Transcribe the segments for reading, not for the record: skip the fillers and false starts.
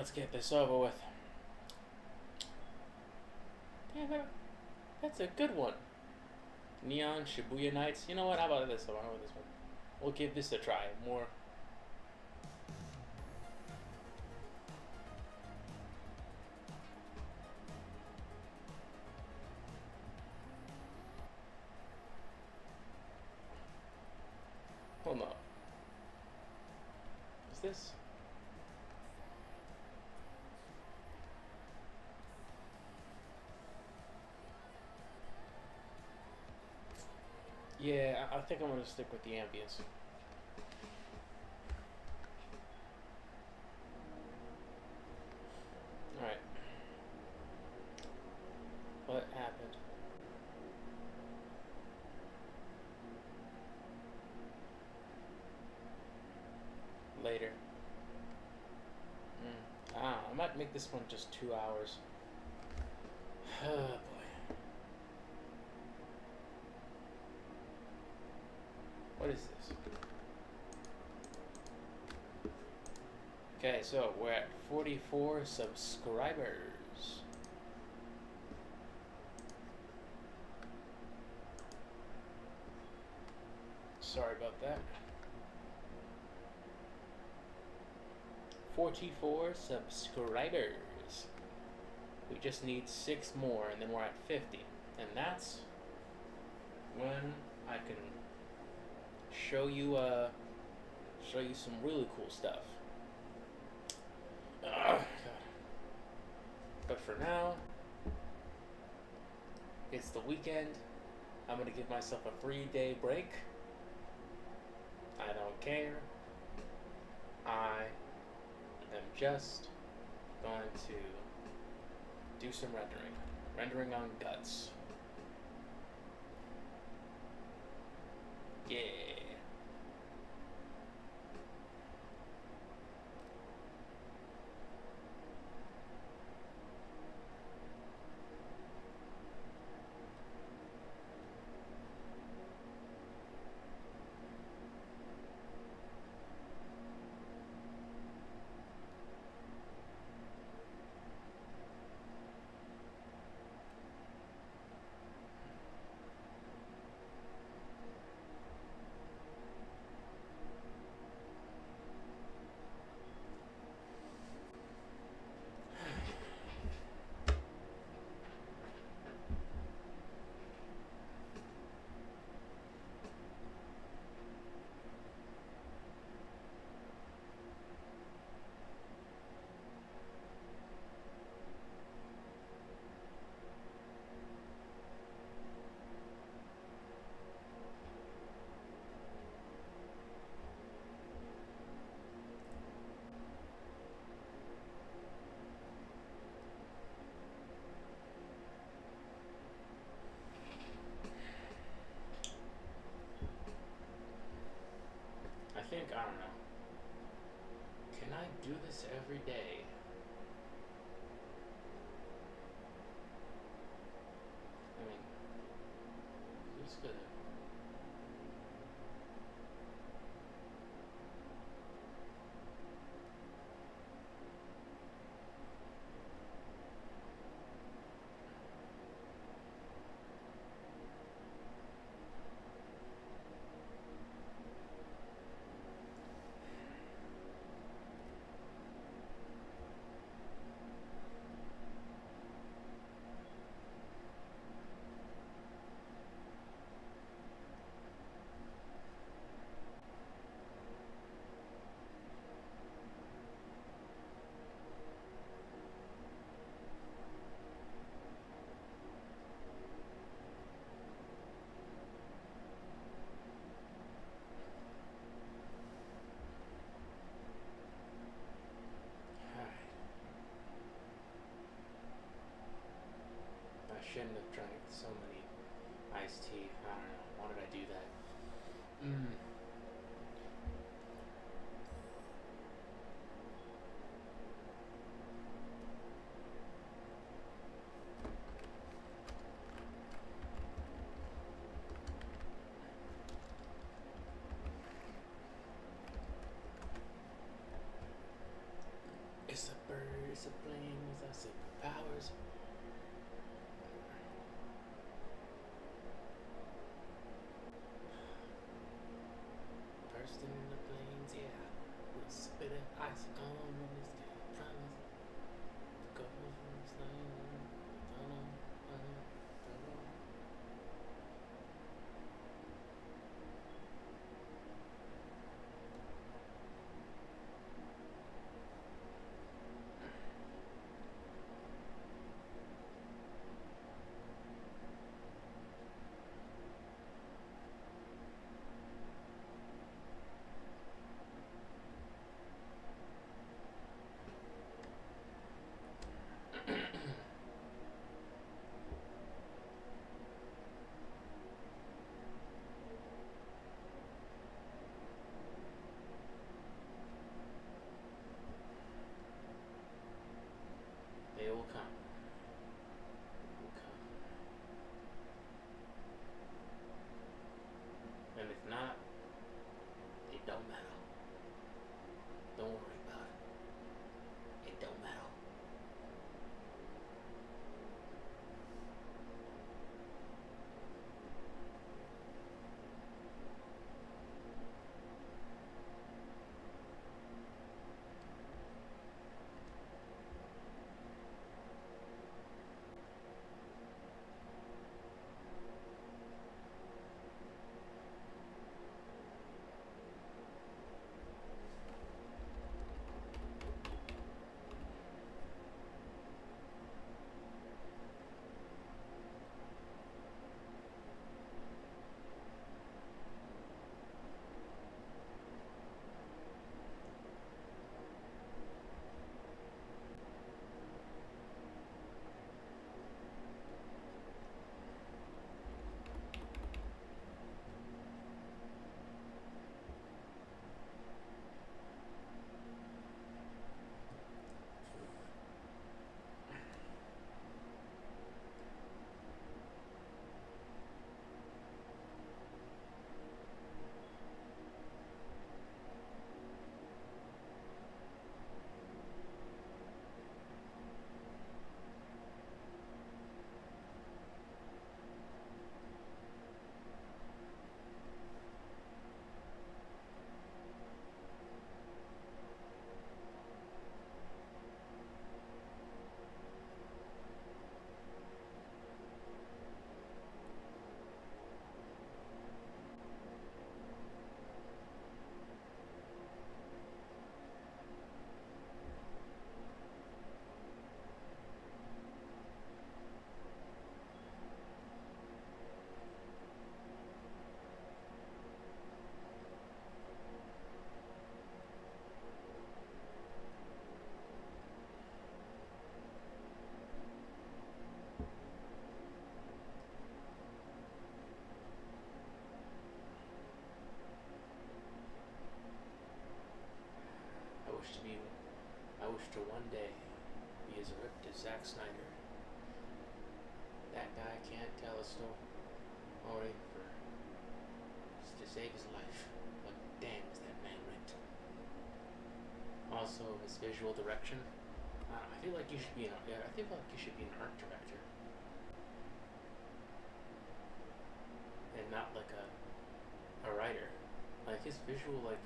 let's get this over with. Damn, that's a good one. Neon Shibuya Nights. You know what? How about this one? How about this one? We'll give this a try. More. Hold on. Is this? Yeah, I think I'm gonna stick with the ambience. Alright. What happened? Later. I might make this one just 2 hours. Oh boy. What is this? Okay, so we're at 44 subscribers. Sorry about that. 44 subscribers. We just need 6 more and then we're at 50. And that's when I can show you some really cool stuff. God. But for now, it's the weekend. I'm gonna give myself a 3-day break. I don't care. I am just going to do some rendering. Rendering on Guts. Yeah. I don't know. Can I do this every day? I mean, who's gonna... I shouldn't have drank so many iced tea. I don't know. Why did I do that? It's a bird. Race a plane with our superpowers. Bursting in the planes, yeah. We'll spit an icicle on this guy. Promise. Go from this lane. They will come. They will come. And if not, it don't matter. Don't worry about it. It don't matter. I wish to one day be as ripped as Zack Snyder. That guy can't tell a story to save his life. But damn, is that man ripped. Also, his visual direction. I feel like you should be an art director, and not like a writer. Like his visual, like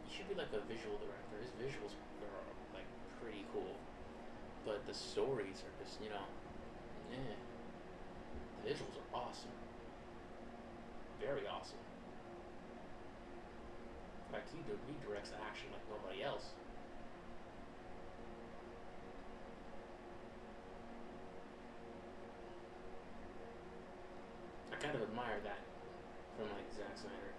you should be like a visual director. His visuals are like pretty cool, but the stories are just eh. The visuals are awesome, very awesome. Like he redirects the action like nobody else. I kind of admire that from like Zack Snyder.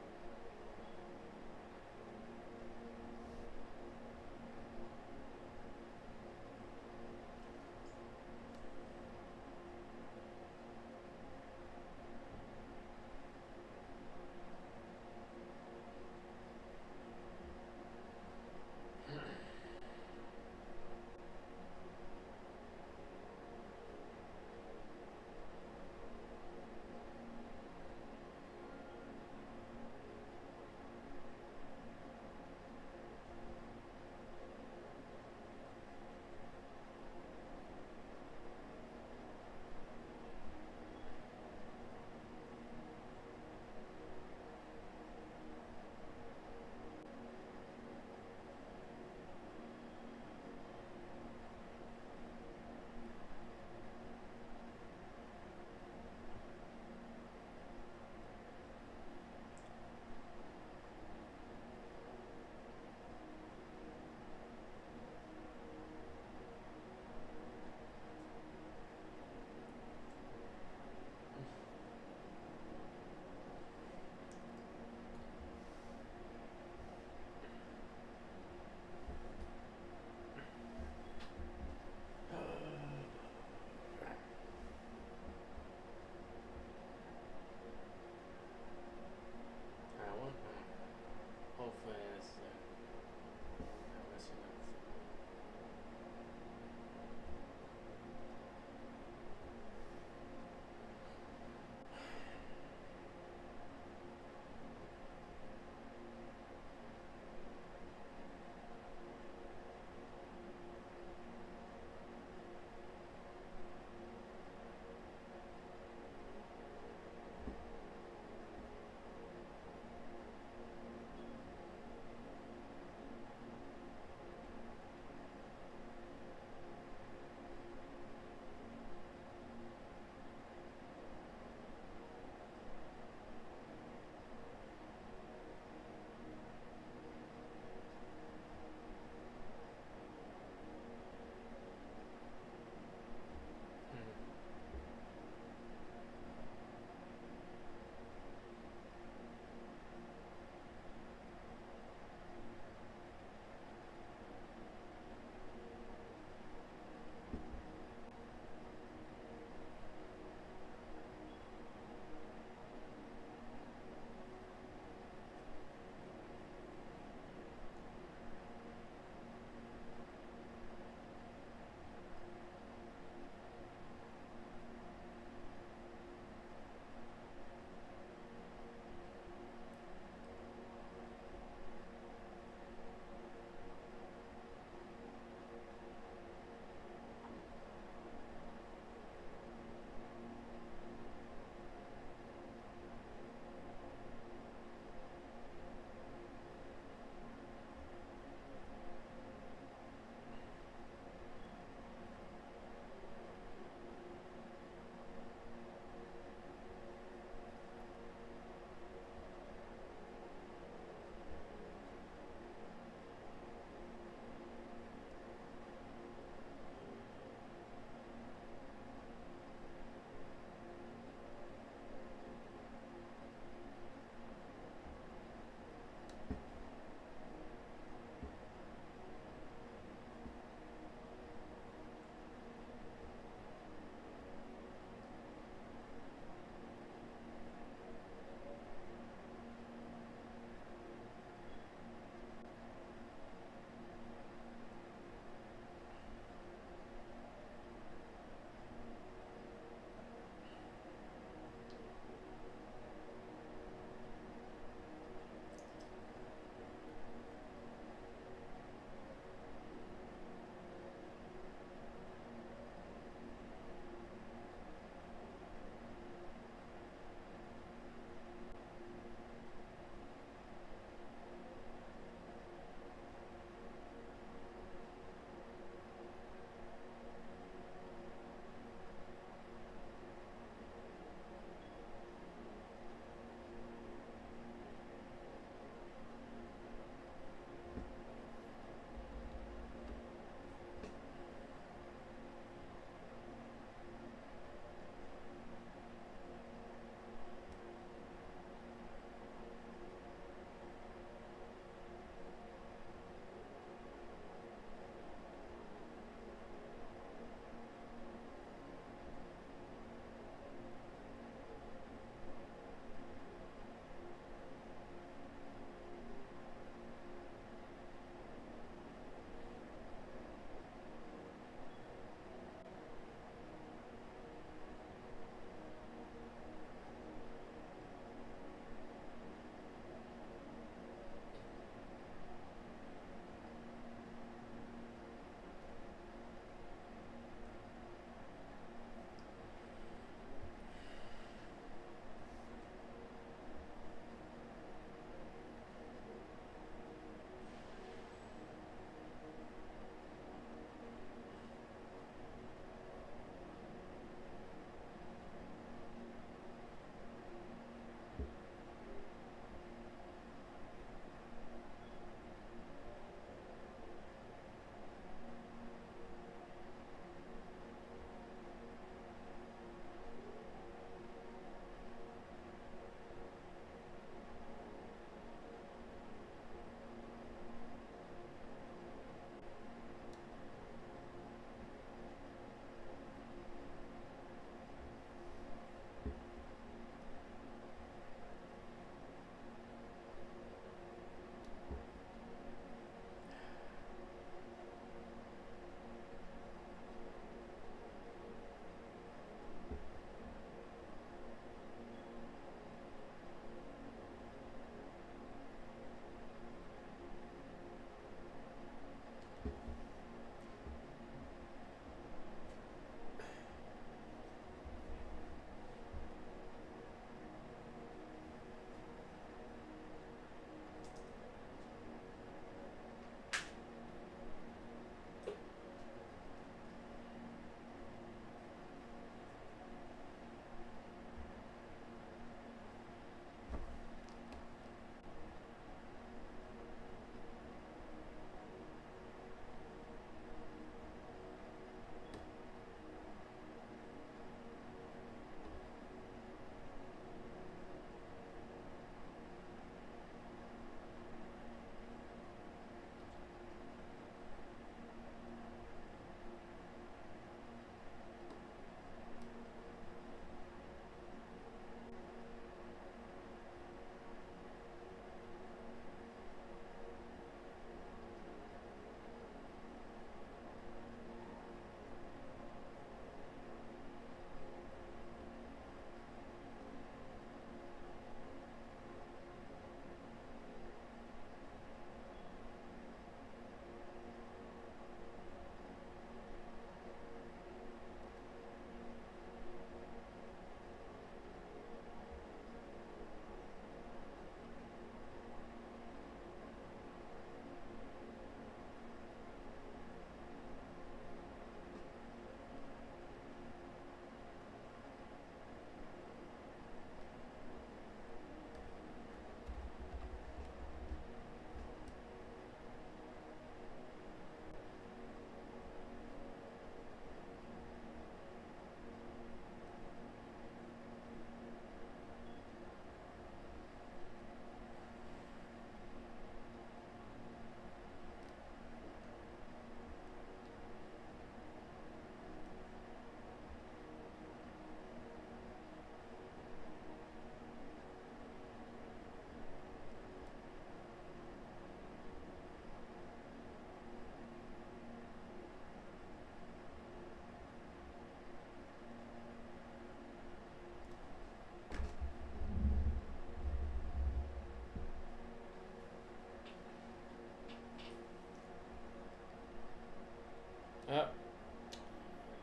Oh,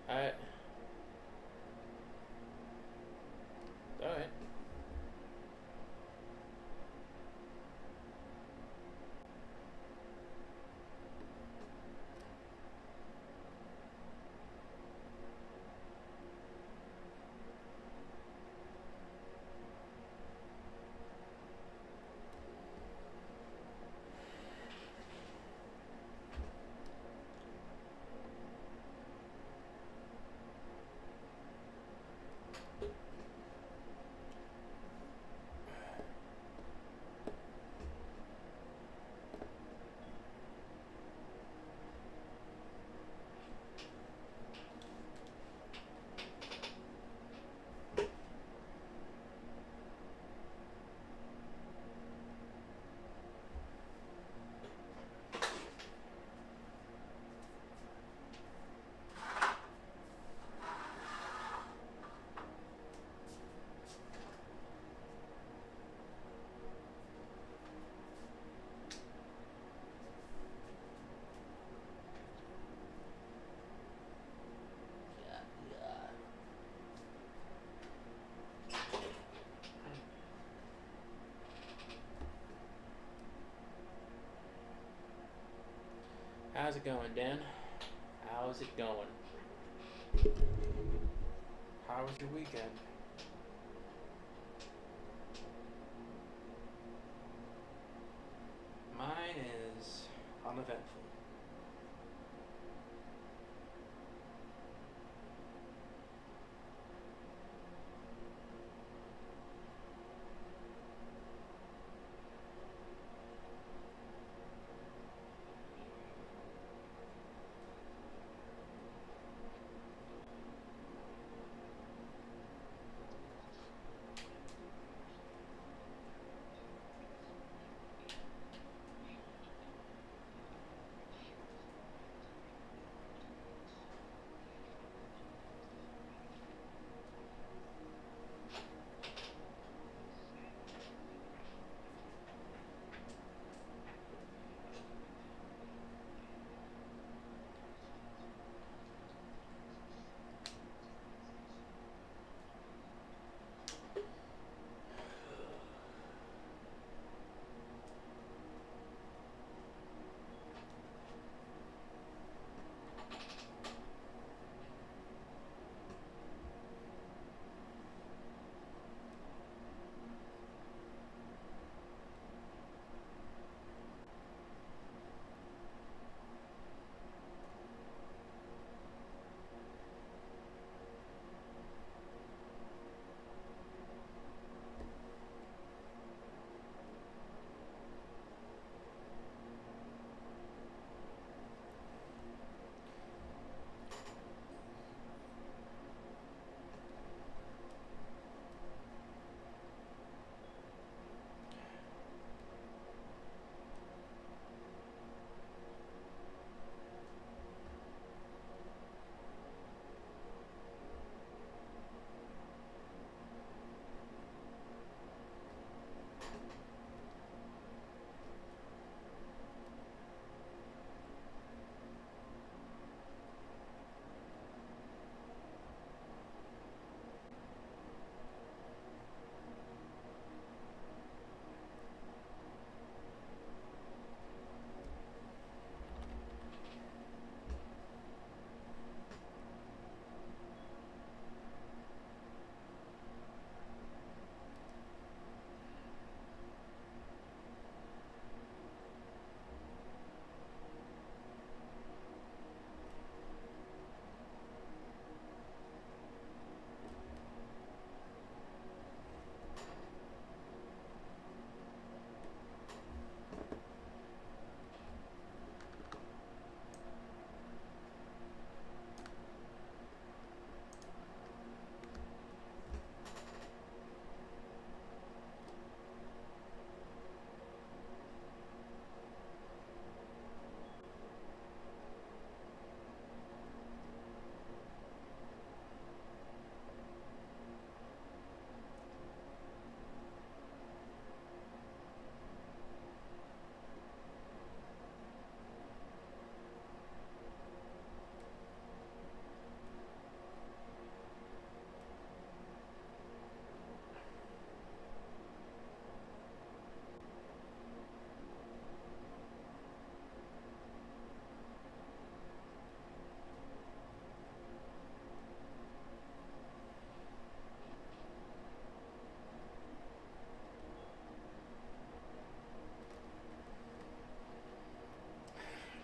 I. All right. How's it going, Dan? How's it going? How was your weekend? Mine is uneventful.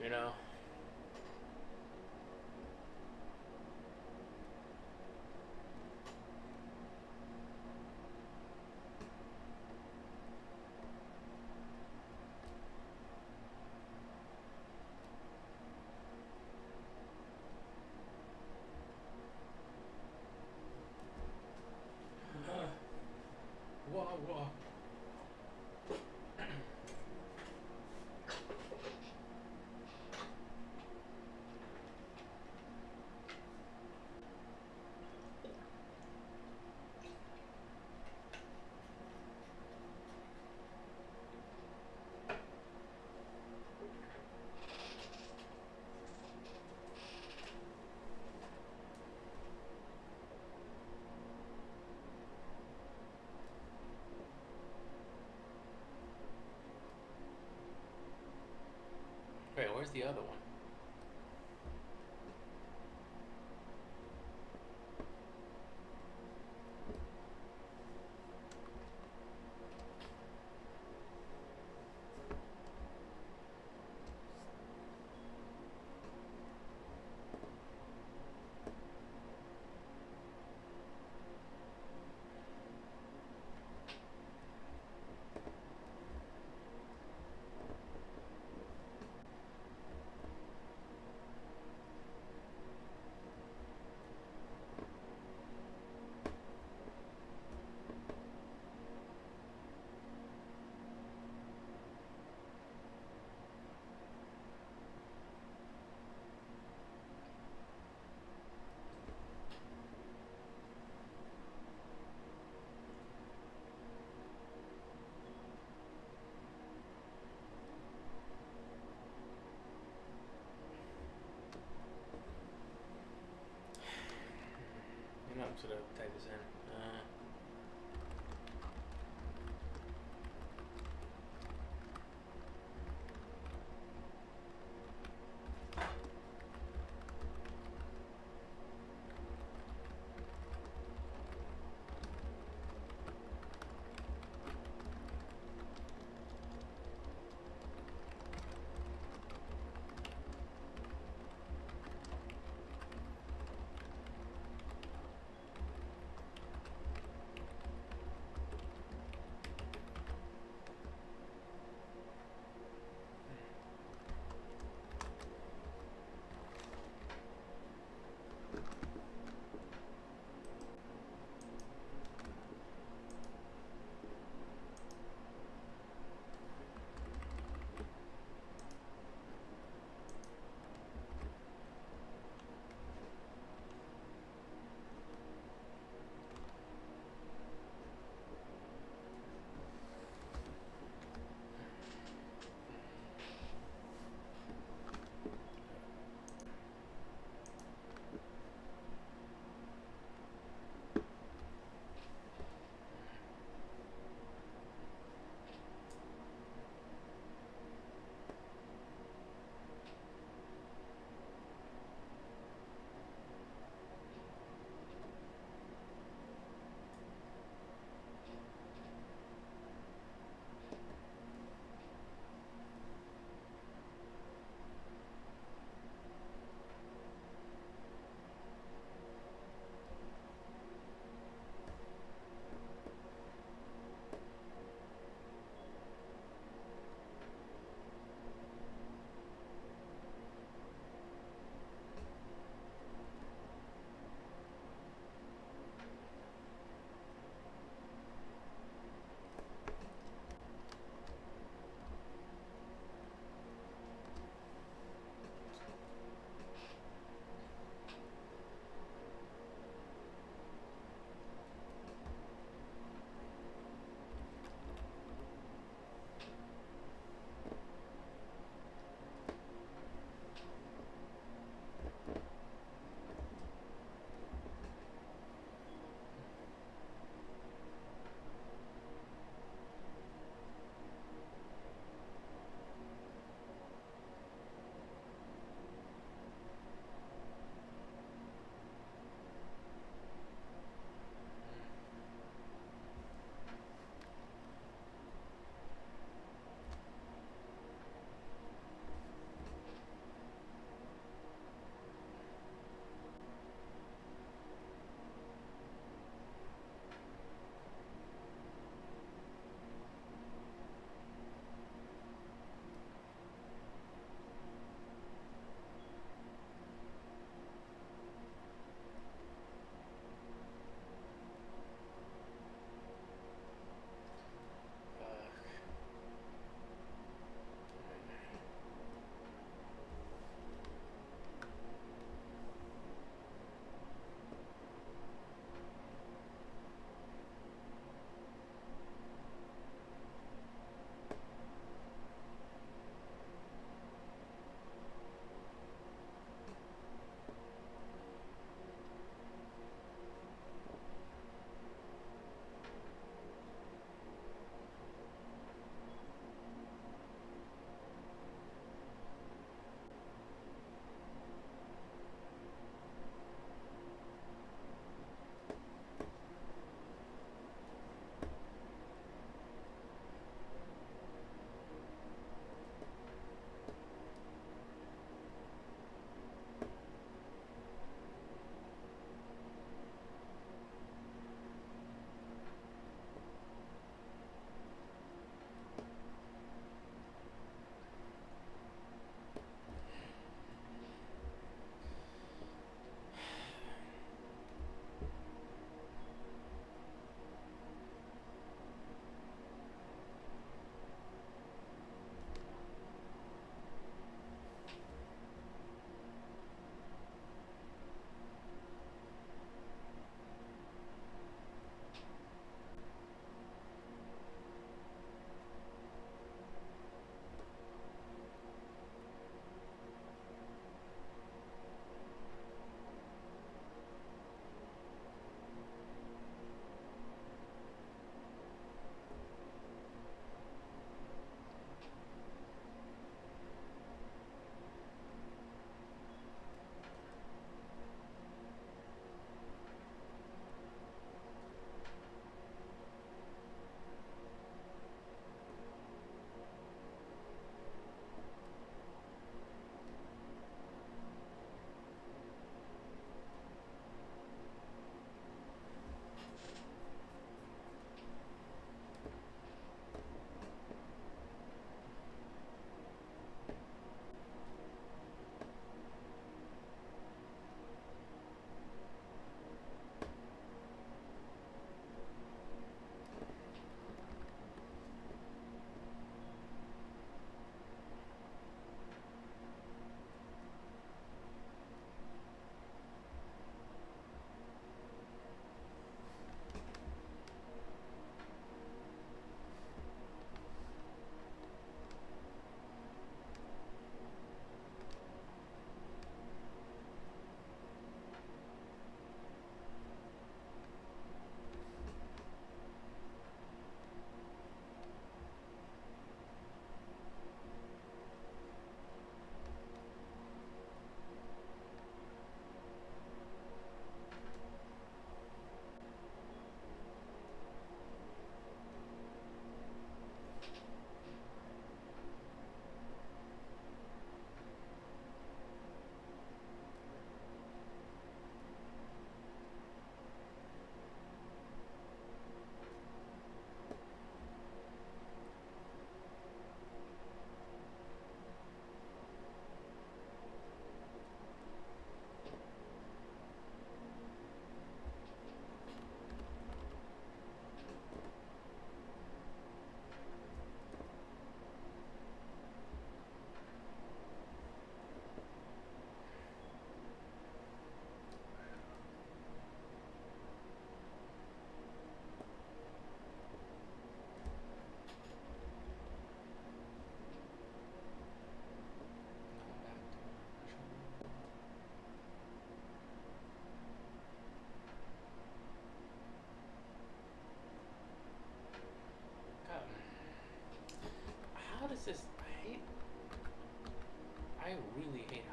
you know. Whoa, whoa. Wait, where's the other one? You know, I'm just gonna type this in.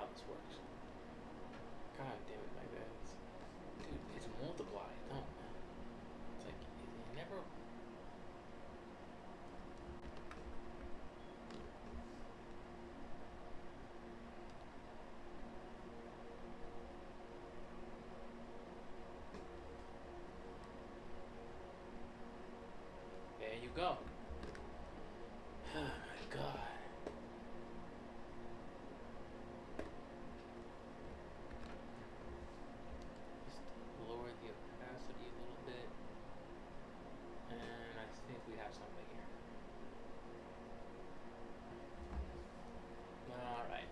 how this works. God damn it, my bad. Dude, it's multiply. No, man. It's like, you never... There you go. Oh my god. Just lower the opacity a little bit. And I think we have something here. Alright.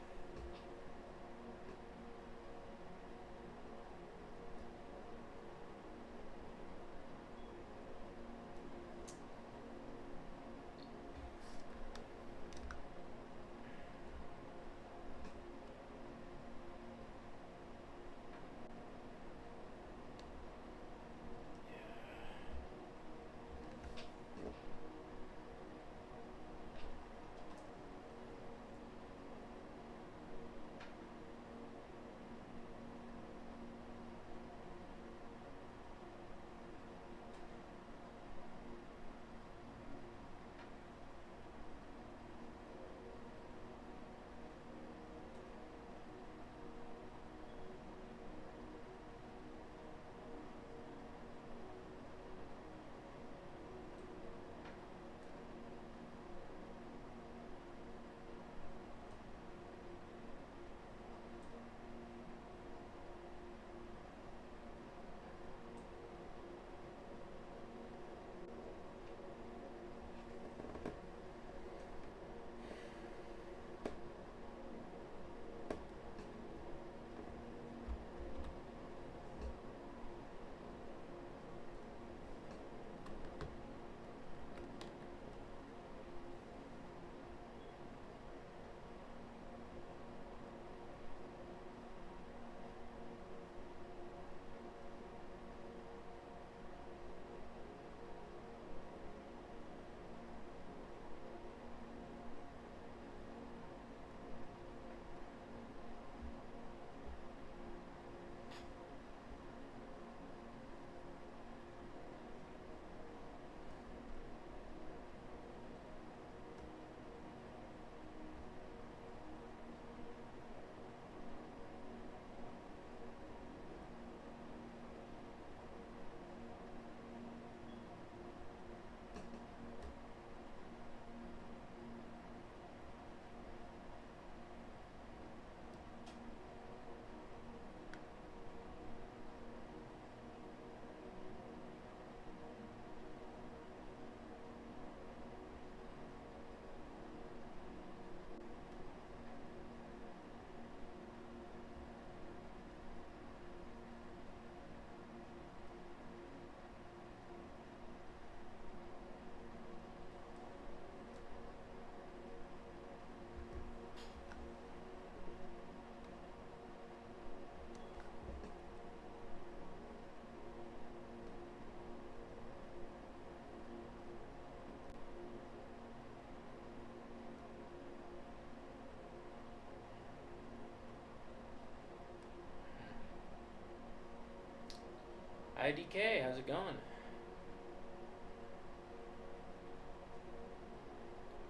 IDK, how's it going?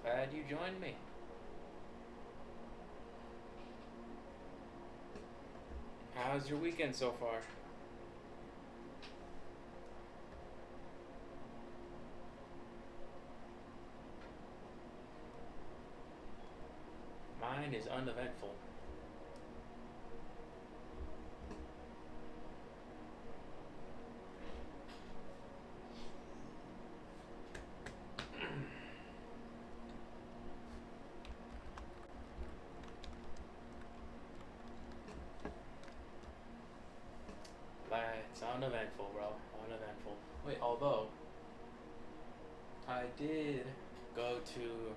Glad you joined me. How's your weekend so far? Mine is uneventful. It's uneventful, bro. Uneventful. Wait, although I did go to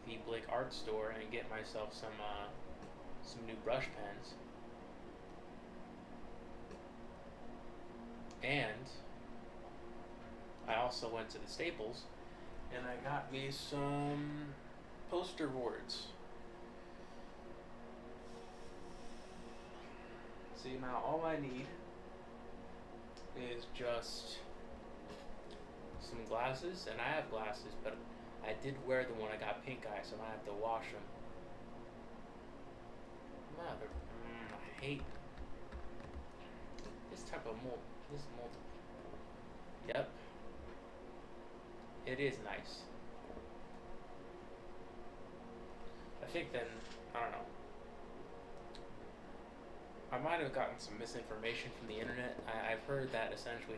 the Blake Art Store and get myself some new brush pens, and I also went to the Staples and I got me some poster boards. See, now all I need is just some glasses, and I have glasses, but I did wear them when I got pink eye, so I have to wash them. Mother, I hate this type of mold. This mold. Yep, it is nice. I think then, I don't know. I might have gotten some misinformation from the internet. I've heard that essentially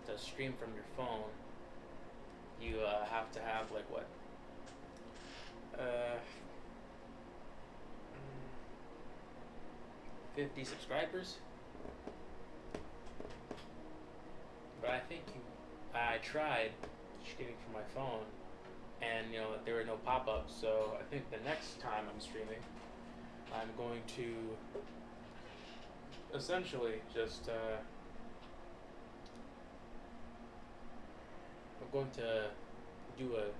to stream from your phone, you have to have like what? 50 subscribers? But I think I tried streaming from my phone, and there were no pop-ups. So I think the next time I'm streaming, I'm going to essentially just I'm going to do a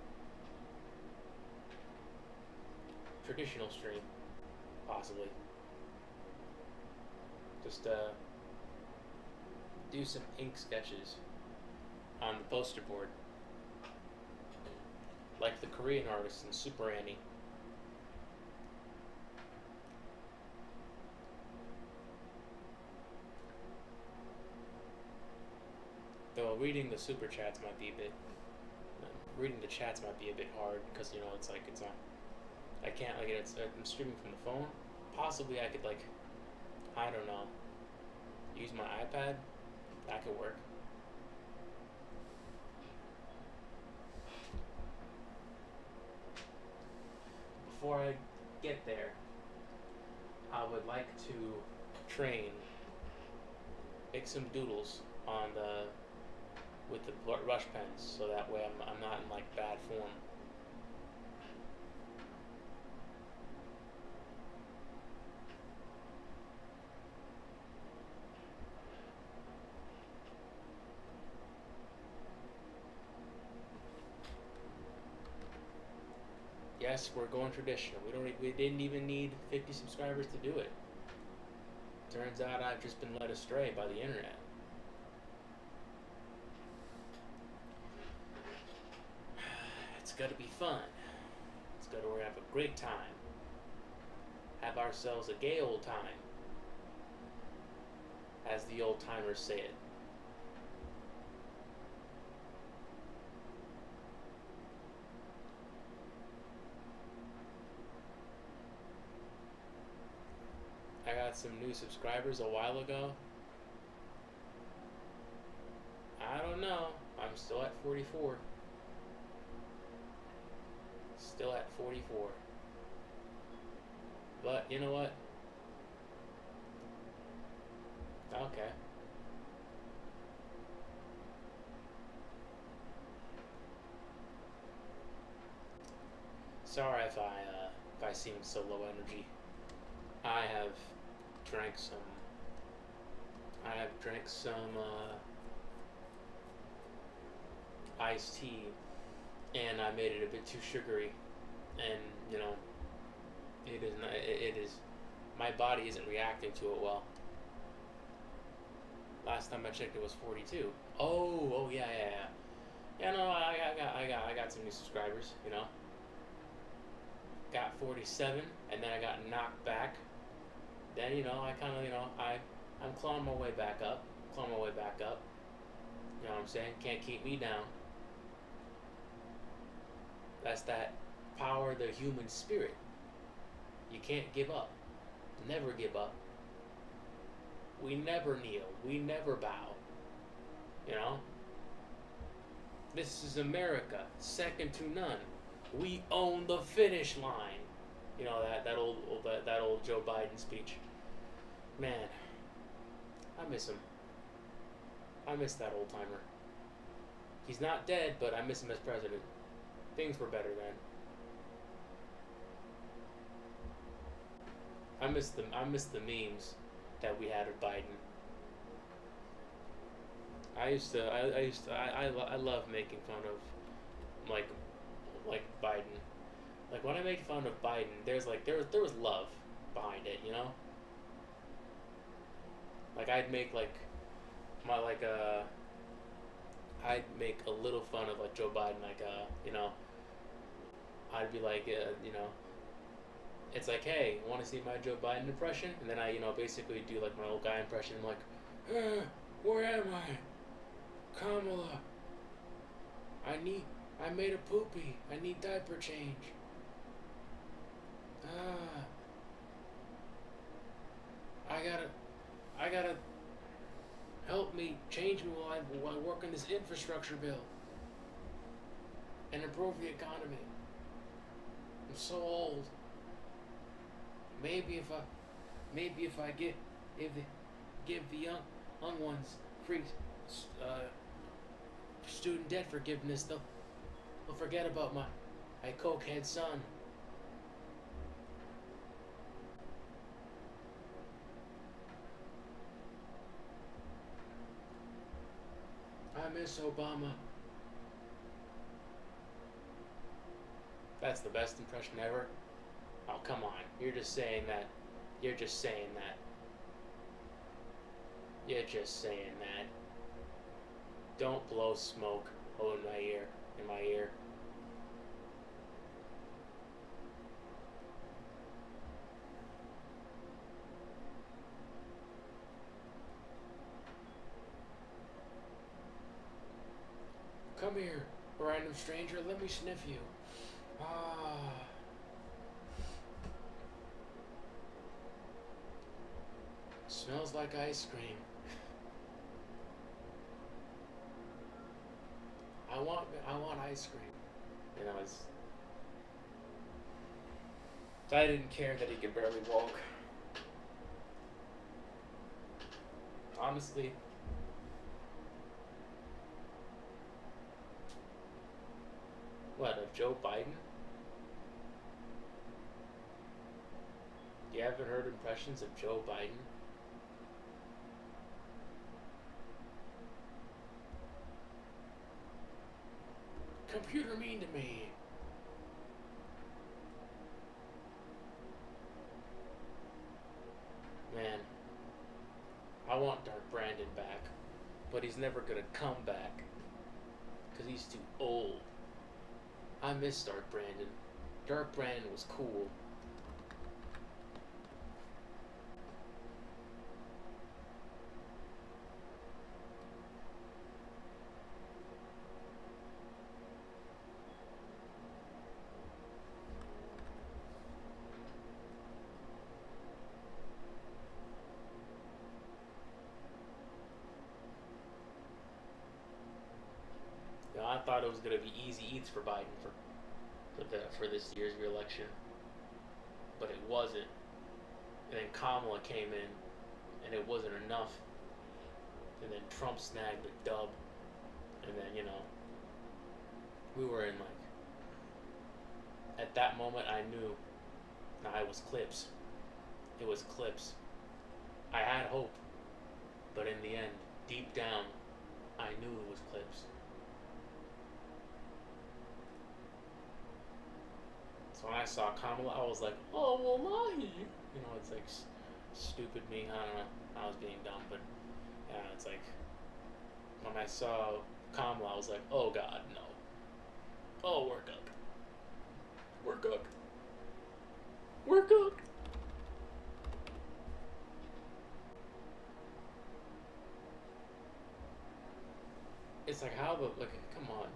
traditional stream, possibly. Just do some ink sketches on the poster board, like the Korean artist in Super Annie. Though reading the super chats might be a bit, reading the chats might be a bit hard because it's like it's on. I can't I'm streaming from the phone. Possibly I could I don't know, use my iPad. That could work. Before I get there, I would like to train, make some doodles with the brush pens, so that way I'm not in bad form. Yes, we're going traditional. We didn't even need 50 subscribers to do it. Turns out I've just been led astray by the internet. It's gotta be fun. It's gotta have a great time. Have ourselves a gay old time, as the old timers say it. I got some new subscribers a while ago. I don't know. I'm still at 44. Still at 44. But you know what? Okay. Sorry if I seem so low energy. I have drank some iced tea, and I made it a bit too sugary, and it is my body isn't reacting to it well. Last time I checked, it was 42. Oh yeah. Yeah, no, I got some new subscribers. Got 47, and then I got knocked back. Then I kind of I'm clawing my way back up. You know what I'm saying? Can't keep me down. That's that power of the human spirit. You can't give up. Never give up. We never kneel. We never bow. This is America, second to none. We own the finish line. That old Joe Biden speech. Man, I miss him. I miss that old timer. He's not dead, but I miss him as president. Things were better then. I miss the memes that we had of Biden. I love making fun of like Biden. Like when I make fun of Biden, there was love behind it, Like I'd make like my like I'd make a little fun of like Joe Biden, like you know, I'd be like you know, it's like, hey, want to see my Joe Biden impression? And then I, you know, basically do like my old guy impression. I'm like, where am I, Kamala? I made a poopy. I need diaper change. Ah, I gotta help me, change me while I work on this infrastructure bill and improve the economy. I'm so old. Maybe if I give the young ones free student debt forgiveness, they'll forget about my cokehead son. I miss Obama. That's the best impression ever. Oh, come on. You're just saying that. You're just saying that. You're just saying that. Don't blow smoke in my ear. In my ear. Come here, random stranger. Let me sniff you. Ah. Smells like ice cream. I want ice cream. You know, I didn't care that he could barely walk. Honestly. What, of Joe Biden? You haven't heard impressions of Joe Biden? Computer mean to me. Man, I want Dark Brandon back, but he's never gonna come back because he's too old. I miss Dark Brandon. Dark Brandon was cool. You know, I thought it was gonna be easy eats for Biden for this year's re-election, but it wasn't. And then Kamala came in, and it wasn't enough. And then Trump snagged the dub, and then we were in like. At that moment, I knew. Nah, it was clips. It was clips. I had hope, but in the end, deep down, I knew it was clips. So when I saw Kamala, I was like, oh, wallahi. It's like stupid me. I don't know. I was being dumb, but yeah, it's like when I saw Kamala, I was like, oh God, no. Oh, we're cooked. We're cooked. We're cooked. It's like, how the, like, come on.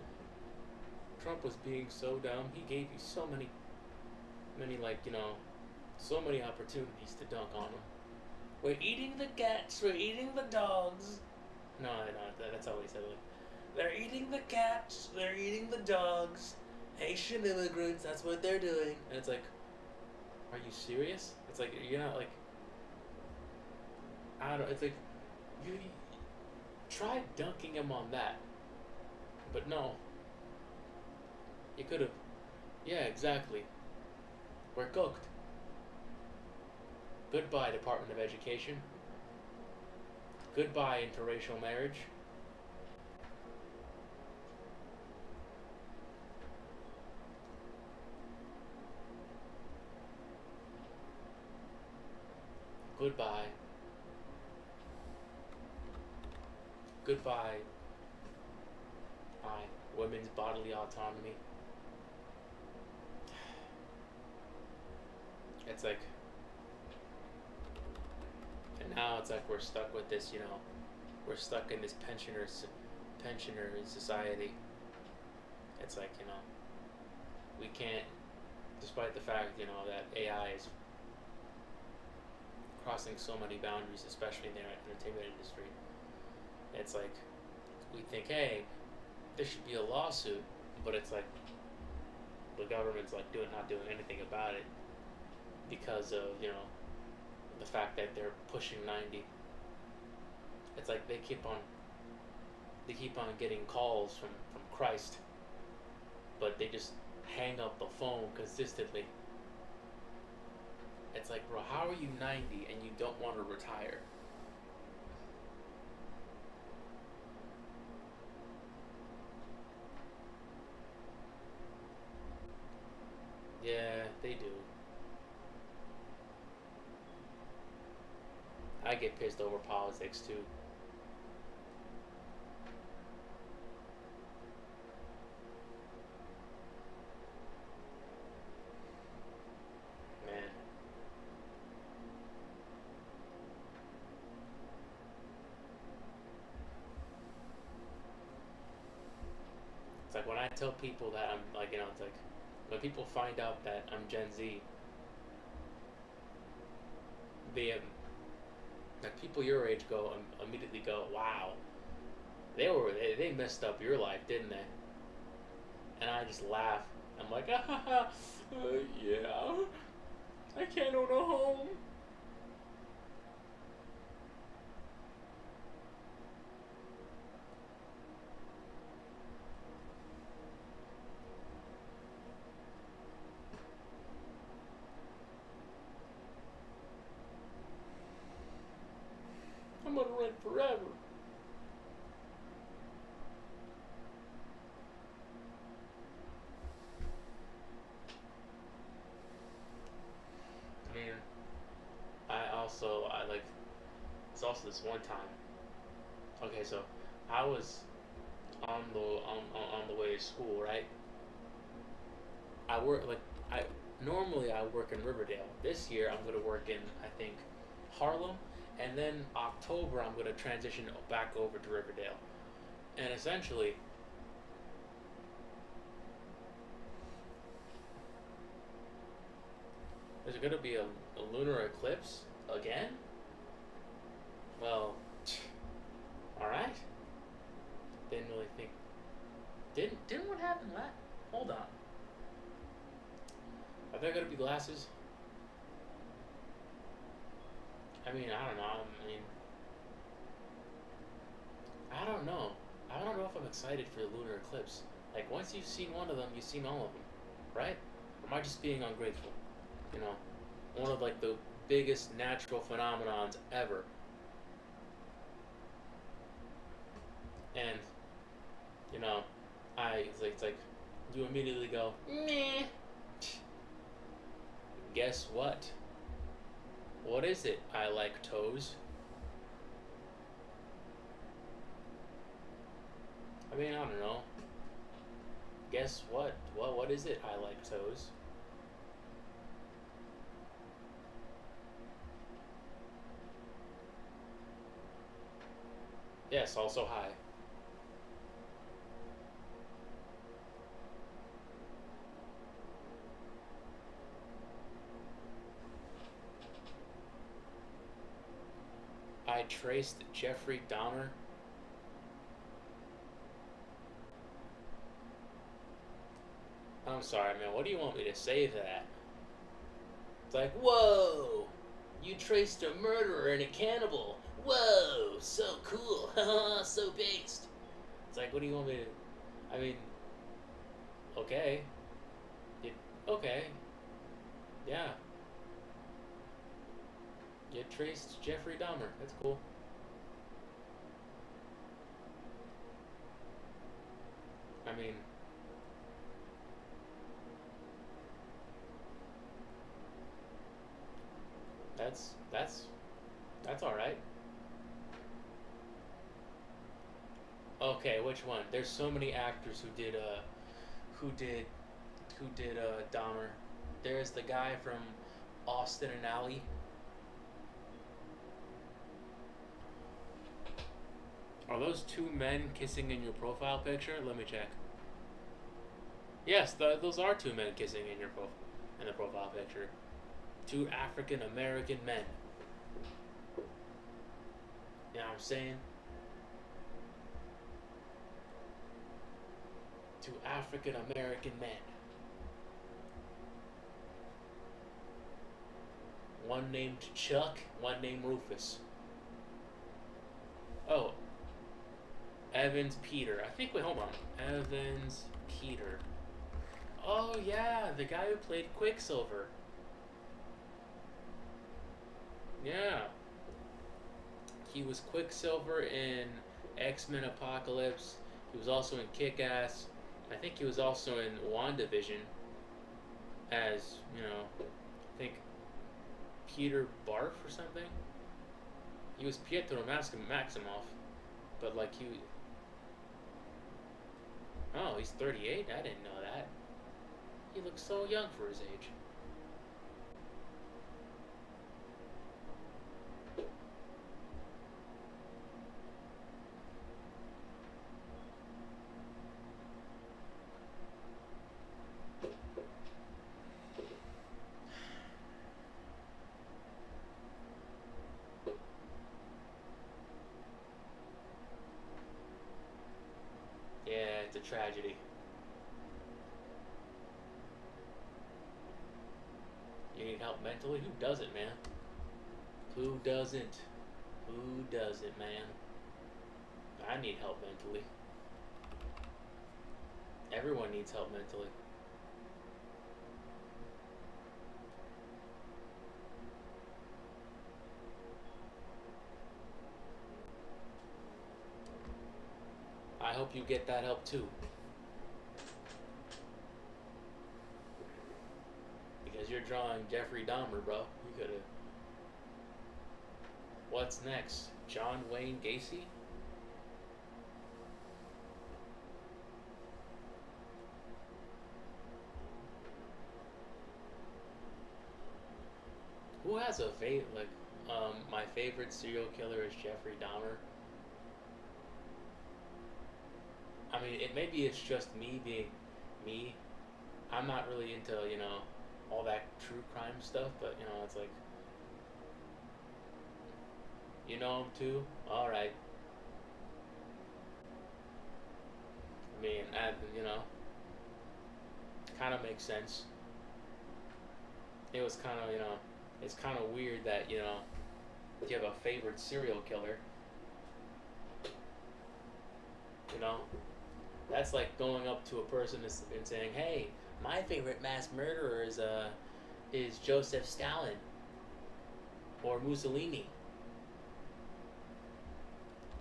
Trump was being so dumb. He gave you so many, like, so many opportunities to dunk on him. We're eating the cats. We're eating the dogs. No, that's all he said. Like, they're eating the cats. They're eating the dogs. Haitian immigrants. That's what they're doing. And it's like, are you serious? It's like, you're not like, I don't know. It's like, you try dunking him on that. But no. You could have. Yeah, exactly. We're cooked. Goodbye, Department of Education. Goodbye, interracial marriage. Goodbye. Goodbye, women's bodily autonomy. It's like, and now it's like we're stuck with this, we're stuck in this pensioner society. It's like, we can't, despite the fact, that AI is crossing so many boundaries, especially in the entertainment industry. It's like, we think, hey, there should be a lawsuit, but it's like, the government's like not doing anything about it because of, the fact that they're pushing 90. It's like they keep on getting calls from Christ, but they just hang up the phone consistently. It's like, bro, how are you 90 and you don't want to retire? Yeah, they do. I get pissed over politics too. Man. It's like when I tell people that I'm like, it's like when people find out that I'm Gen Z, they like people your age immediately go, wow, they messed up your life, didn't they? And I just laugh. I'm like, yeah, I can't own a home. I'm gonna rent forever. I mean, I like. It's also this one time. Okay, so I was on the way to school, right? I work like I normally I work in Riverdale. This year I'm gonna work in, I think, Harlem, and then October I'm gonna transition back over to Riverdale. And essentially, there's gonna be a lunar eclipse again. Well, all right. Didn't really think. Didn't what happened last? Hold on. Are there gonna be glasses? I mean, I don't know. I don't know. I don't know if I'm excited for the lunar eclipse. Like, once you've seen one of them, you've seen all of them, right? Or am I just being ungrateful? You know, one of like the biggest natural phenomenons ever. And you know, it's like you immediately go, meh. Guess what? What is it? I like toes. I mean, I don't know. Guess what? What is it? I like toes. Yes, also hi. I traced Jeffrey Dahmer. I'm sorry, man. What do you want me to say to that? It's like, whoa! You traced a murderer and a cannibal. Whoa! So cool. Haha, so based. It's like, what do you want me to... I mean, okay. Okay. Yeah. You traced Jeffrey Dahmer. That's cool. I mean... That's alright. Okay, which one? There's so many actors who did Dahmer. There's the guy from Austin and Alley. Are those two men kissing in your profile picture? Let me check. Yes, those are two men kissing in in the profile picture. Two African American men. You know what I'm saying? Two African American men. One named Chuck, one named Rufus. Oh, Evans Peter. I think, wait, hold on. Evans Peter. Oh, yeah, the guy who played Quicksilver. Yeah. He was Quicksilver in X-Men Apocalypse. He was also in Kick-Ass. I think he was also in WandaVision as, I think Peter Barf or something. He was Pietro Maximoff, but like he. Oh, he's 38? I didn't know that. He looks so young for his age. Yeah, it's a tragedy. You need help mentally? Who doesn't, man? Who doesn't? Who doesn't, man? I need help mentally. Everyone needs help mentally. I hope you get that help too. Because you're drawing Jeffrey Dahmer, bro. You coulda. What's next? John Wayne Gacy? Who has a my favorite serial killer is Jeffrey Dahmer. I mean, maybe it's just me being me. I'm not really into, all that true crime stuff, but, it's like, you know him too? Alright. I mean, kind of makes sense. It was kind of, it's kind of weird that, you have a favorite serial killer. That's like going up to a person and saying, "Hey, my favorite mass murderer is Joseph Stalin or Mussolini.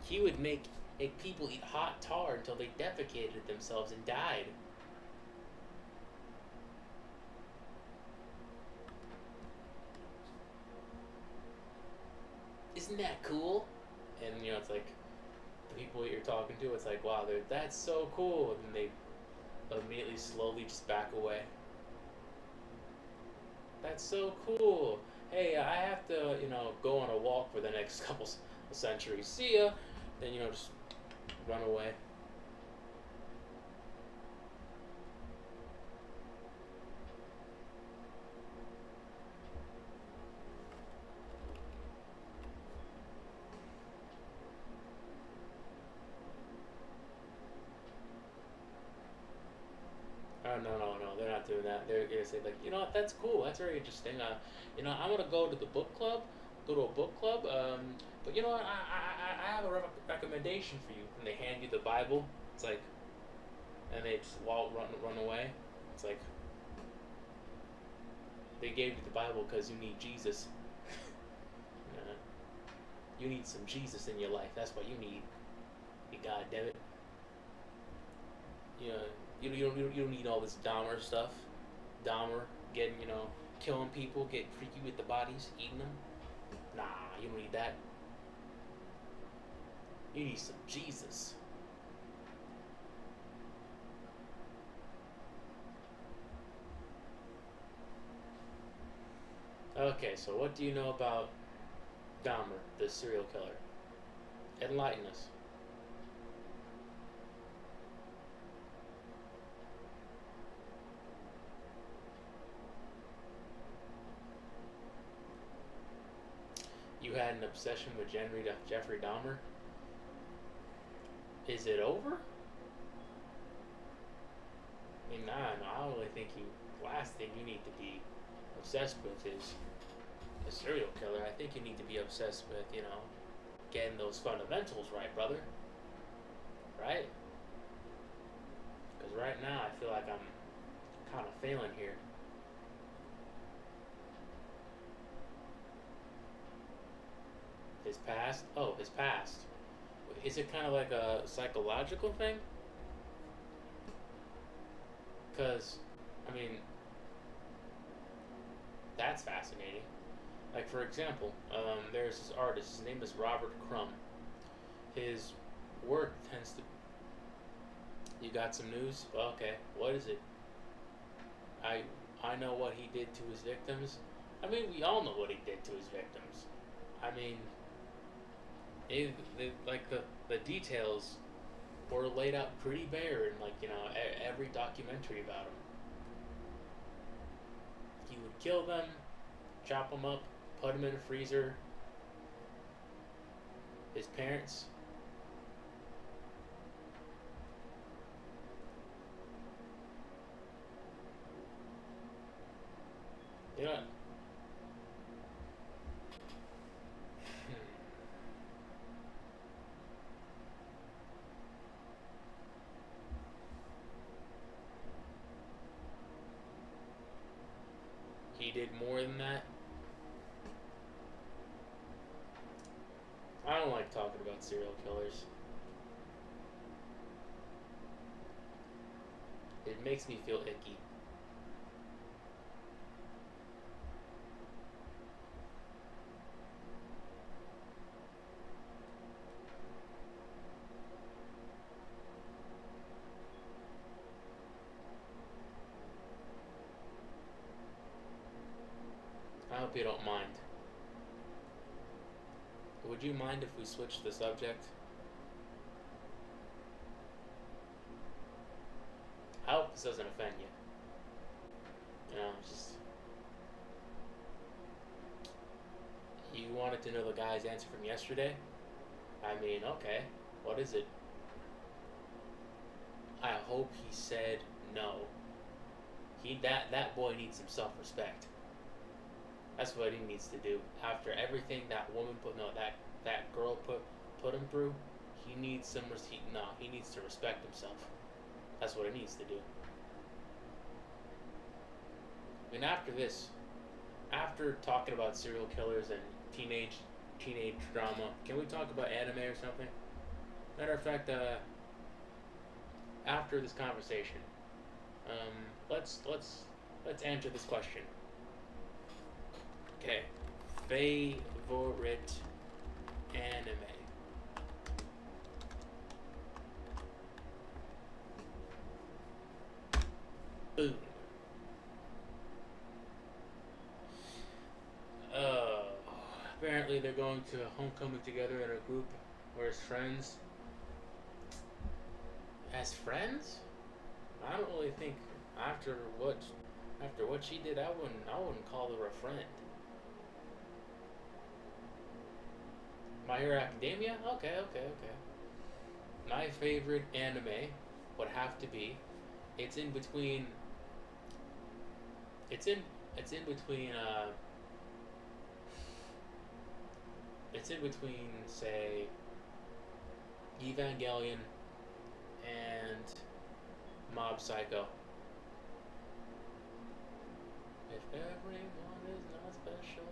He would make people eat hot tar until they defecated themselves and died." Isn't that cool? And it's like the people that you're talking to, it's like, wow, that's so cool, and they immediately slowly just back away. That's so cool. Hey, I have to, go on a walk for the next couple centuries. See ya. Then, just run away. Oh, no, no, no, they're not doing that. They're gonna say like, what, that's cool. That's very interesting. I want to go to the book club, go to a book club. But you know what? I have a recommendation for you. And they hand you the Bible. It's like, and they just run away. It's like they gave you the Bible because you need Jesus. uh, you need some Jesus in your life. That's what you need. You goddamn it. You know, you don't need all this Dahmer stuff. Dahmer getting, killing people, getting freaky with the bodies, eating them. Nah, you don't need that. You need some Jesus. Okay, so what do you know about Dahmer, the serial killer? Enlighten us. You had an obsession with Jeffrey Dahmer. Is it over? I mean, nah, no, I only think you. Last thing you need to be obsessed with is a serial killer. I think you need to be obsessed with, getting those fundamentals right, brother. Right? Because right now I feel like I'm kind of failing here. His past? Oh, his past. Is it kind of like a psychological thing? Because, I mean, that's fascinating. Like, for example, there's this artist. His name is Robert Crumb. His work tends to. You got some news? Well, okay. What is it? I I know what he did to his victims. I mean, we all know what he did to his victims. I mean, like the details were laid out pretty bare in like every documentary about him. He would kill them, chop them up, put them in a freezer. His parents. You know. He did more than that. I don't like talking about serial killers. It makes me feel icky. I hope you don't mind. Would you mind if we switched the subject? I hope this doesn't offend you. Just you wanted to know the guy's answer from yesterday? I mean, okay. What is it? I hope he said no. That boy needs some self-respect. That's what he needs to do. After everything that woman that girl put him through, he needs some. He needs to respect himself. That's what he needs to do. I mean, after talking about serial killers and teenage drama, can we talk about anime or something? Matter of fact, after this conversation, let's answer this question. Okay, favorite anime. Boom. Uh, Apparently they're going to homecoming together in a group or as friends. As friends? I don't really think after what after what she did, I wouldn't call her a friend. My Hero Academia? Okay, okay, okay. My favorite anime would have to be. It's in between. It's in. It's in between. It's in between, say, Evangelion and Mob Psycho. If everyone is not special,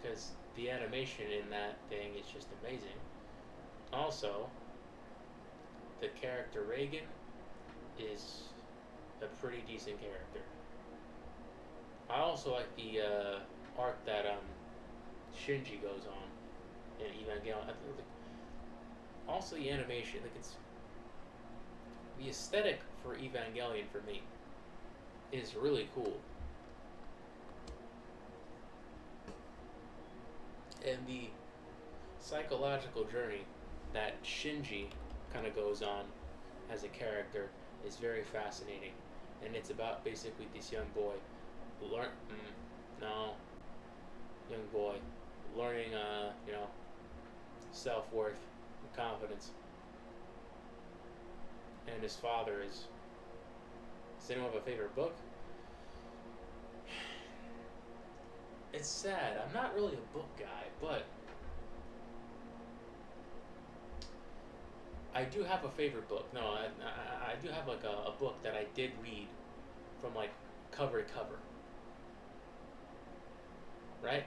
because the animation in that thing is just amazing. Also, the character Reagan is a pretty decent character. I also like the arc that Shinji goes on in Evangelion. Also, the animation, like it's the aesthetic for Evangelion for me is really cool. And the psychological journey that Shinji kind of goes on as a character is very fascinating. And it's about basically this young boy learn no young boy learning self-worth and confidence. And his father is. Does anyone have a favorite book? It's sad. I'm not really a book guy, but I do have a favorite book. No, I do have like a book that I did read from like cover to cover. Right?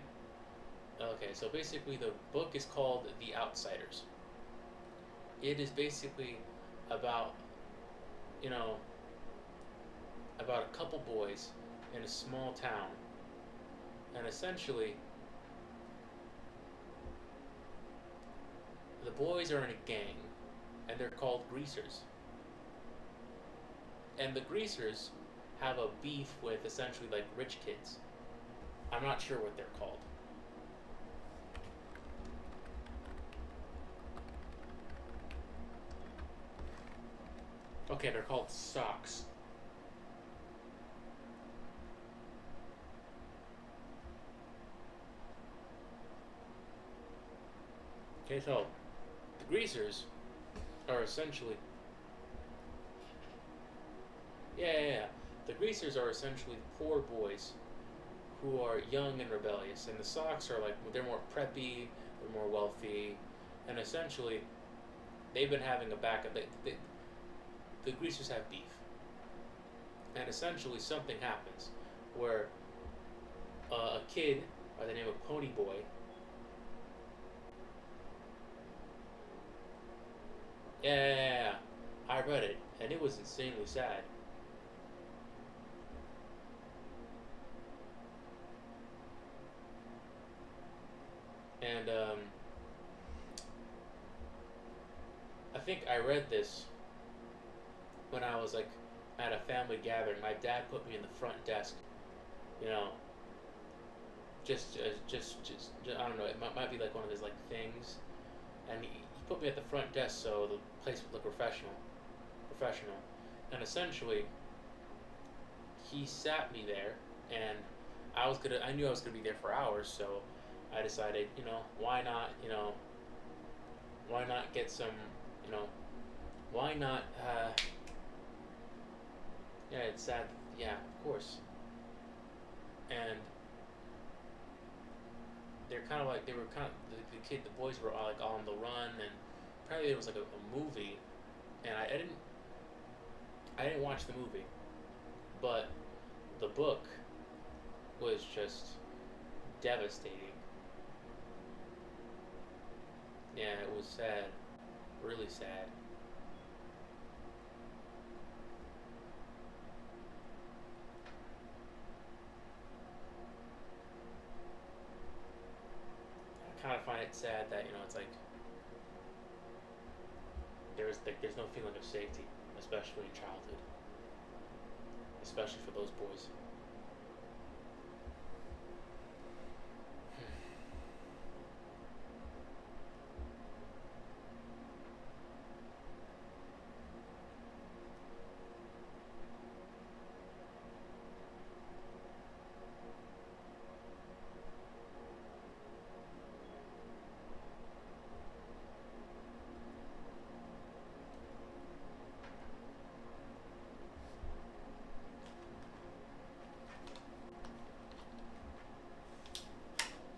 Okay, so basically the book is called The Outsiders. It is basically about, you know, about a couple boys in a small town. And essentially, the boys are in a gang, and they're called Greasers. And the Greasers have a beef with essentially like rich kids. I'm not sure what they're called. Okay, they're called Socks. Okay, so the Greasers are essentially yeah. The Greasers are essentially poor boys who are young and rebellious, and the Socks are like they're more preppy, they're more wealthy, and essentially they've been having a backup. The Greasers have beef, and essentially something happens where a kid by the name of Pony Boy. Yeah, I read it, and it was insanely sad. And I think I read this when I was like at a family gathering. My dad put me in the front desk, you know, just I don't know. It might be like one of his like things, and he put me at the front desk so the place would look professional, and essentially he sat me there, and I knew I was gonna be there for hours, so I decided, why not get some, you know, why not, yeah, it's sad, yeah, of course, and they were kind of the boys were all like all on the run, and apparently there was like a movie, and I didn't watch the movie, but the book was just devastating. Yeah, it was sad, really sad. I kind of find it sad that it's like there's no feeling of safety, especially in childhood, especially for those boys.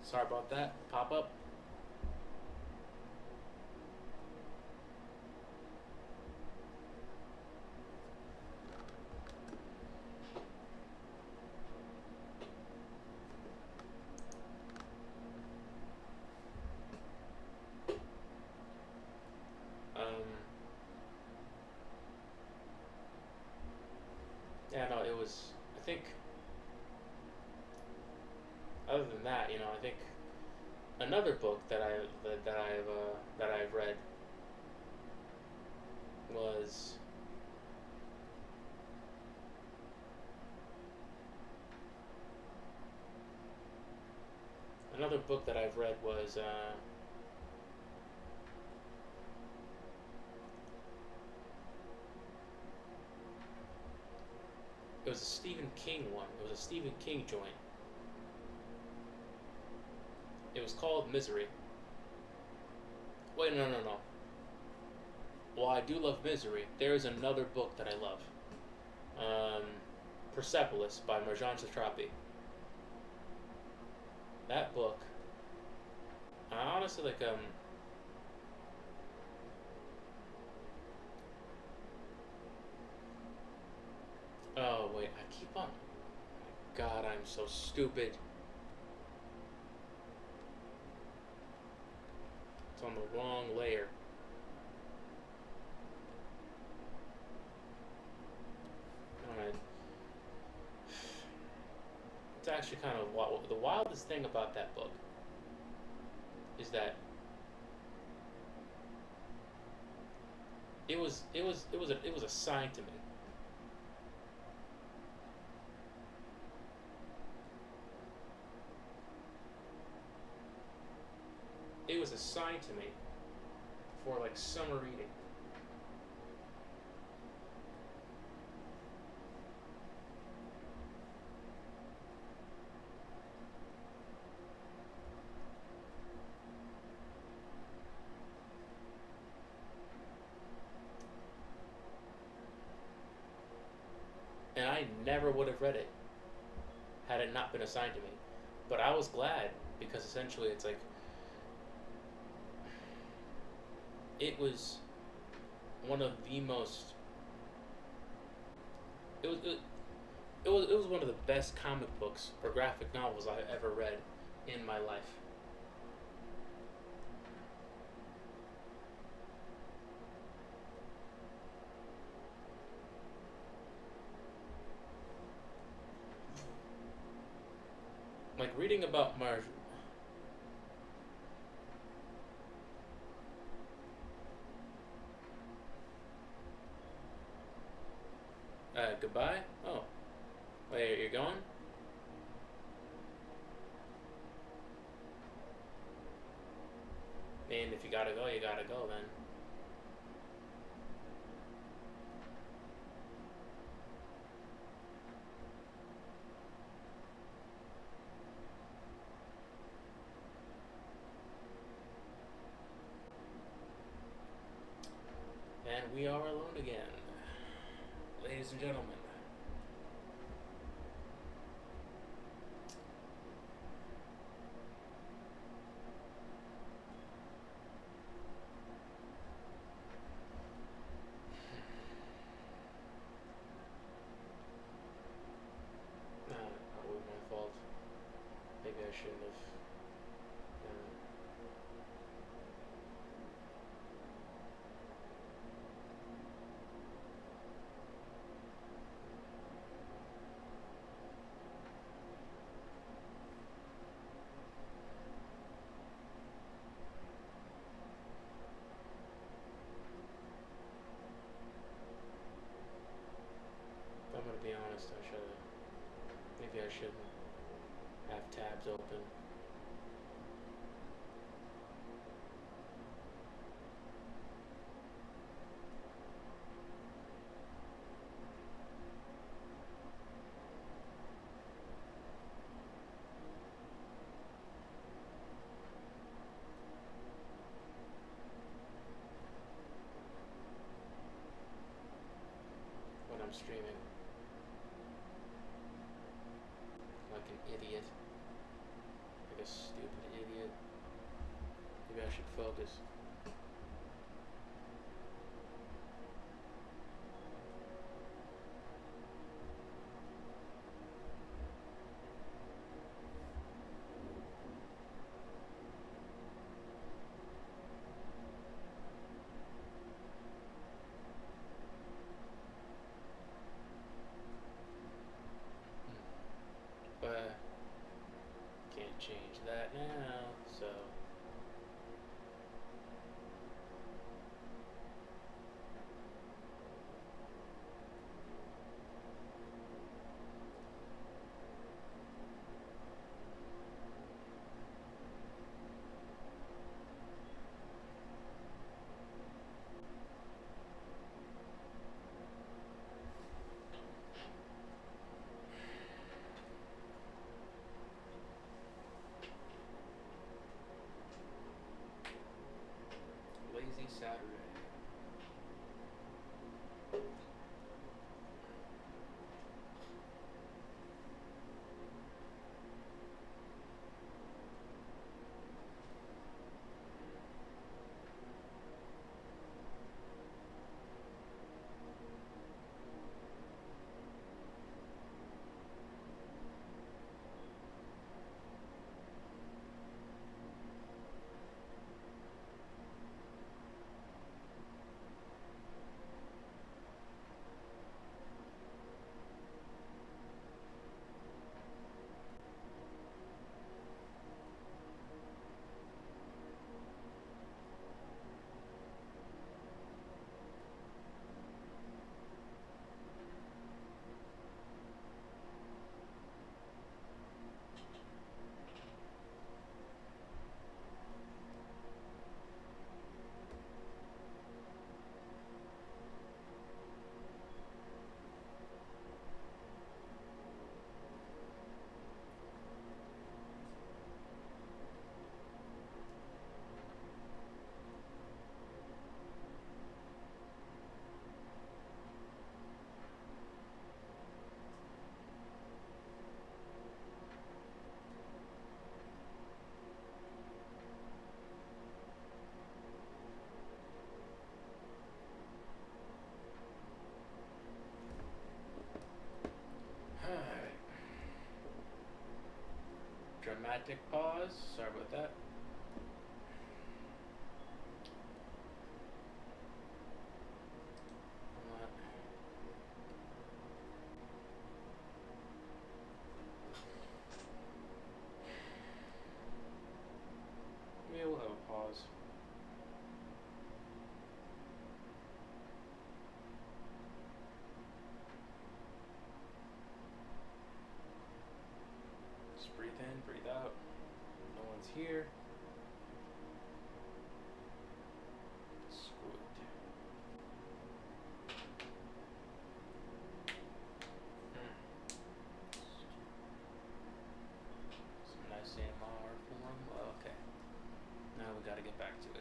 Sorry about that. Pop up. Um, yeah, no, it was. I think. Other than that, I think another book that I've read was Another book that I've read was it was a Stephen King one. It was a Stephen King joint. It was called Misery. Wait, no. While I do love Misery, there is another book that I love. Um, Persepolis by Marjane Satrapi. That book, I honestly like. Oh wait, I keep on. God, I'm so stupid. It's on the wrong layer. Alright. It's actually kind of wild. The wildest thing about that book is that it was assigned to me. It was assigned to me for like summer reading. And I never would have read it had it not been assigned to me. But I was glad because essentially it's like it was one of the most it was it, it was one of the best comic books or graphic novels I ever read in my life. Like reading about goodbye. Oh, wait, you're going? And if you gotta go, you gotta go then. And we are alone again, ladies and gentlemen. Probably my fault. Maybe I shouldn't have. If I'm gonna be honest, I should have. Maybe I shouldn't have tabs open. When I'm streaming. Like an idiot. Like a stupid idiot. Maybe I should focus. But can't change that now, so Dramatic pause. Sorry about that. Maybe we'll have a pause. Just breathe in, breathe out. No one's here. Screw it. Some nice AMR form. Well, okay. Now we gotta get back to it.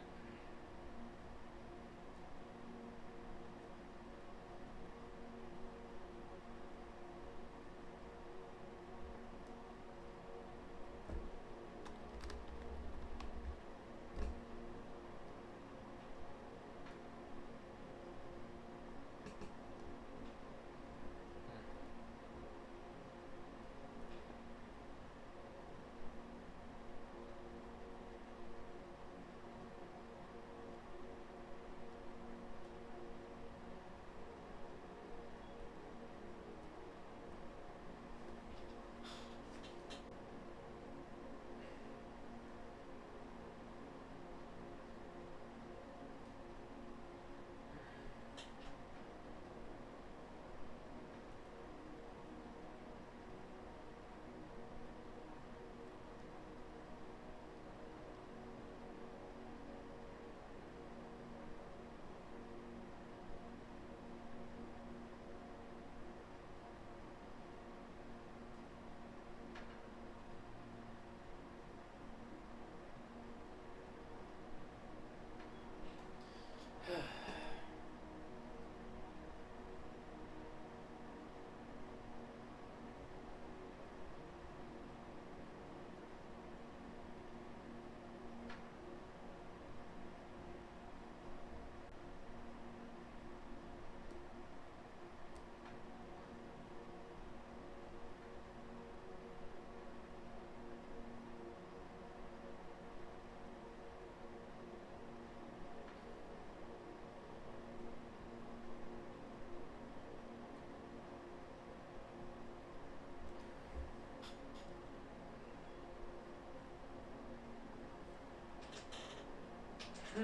Is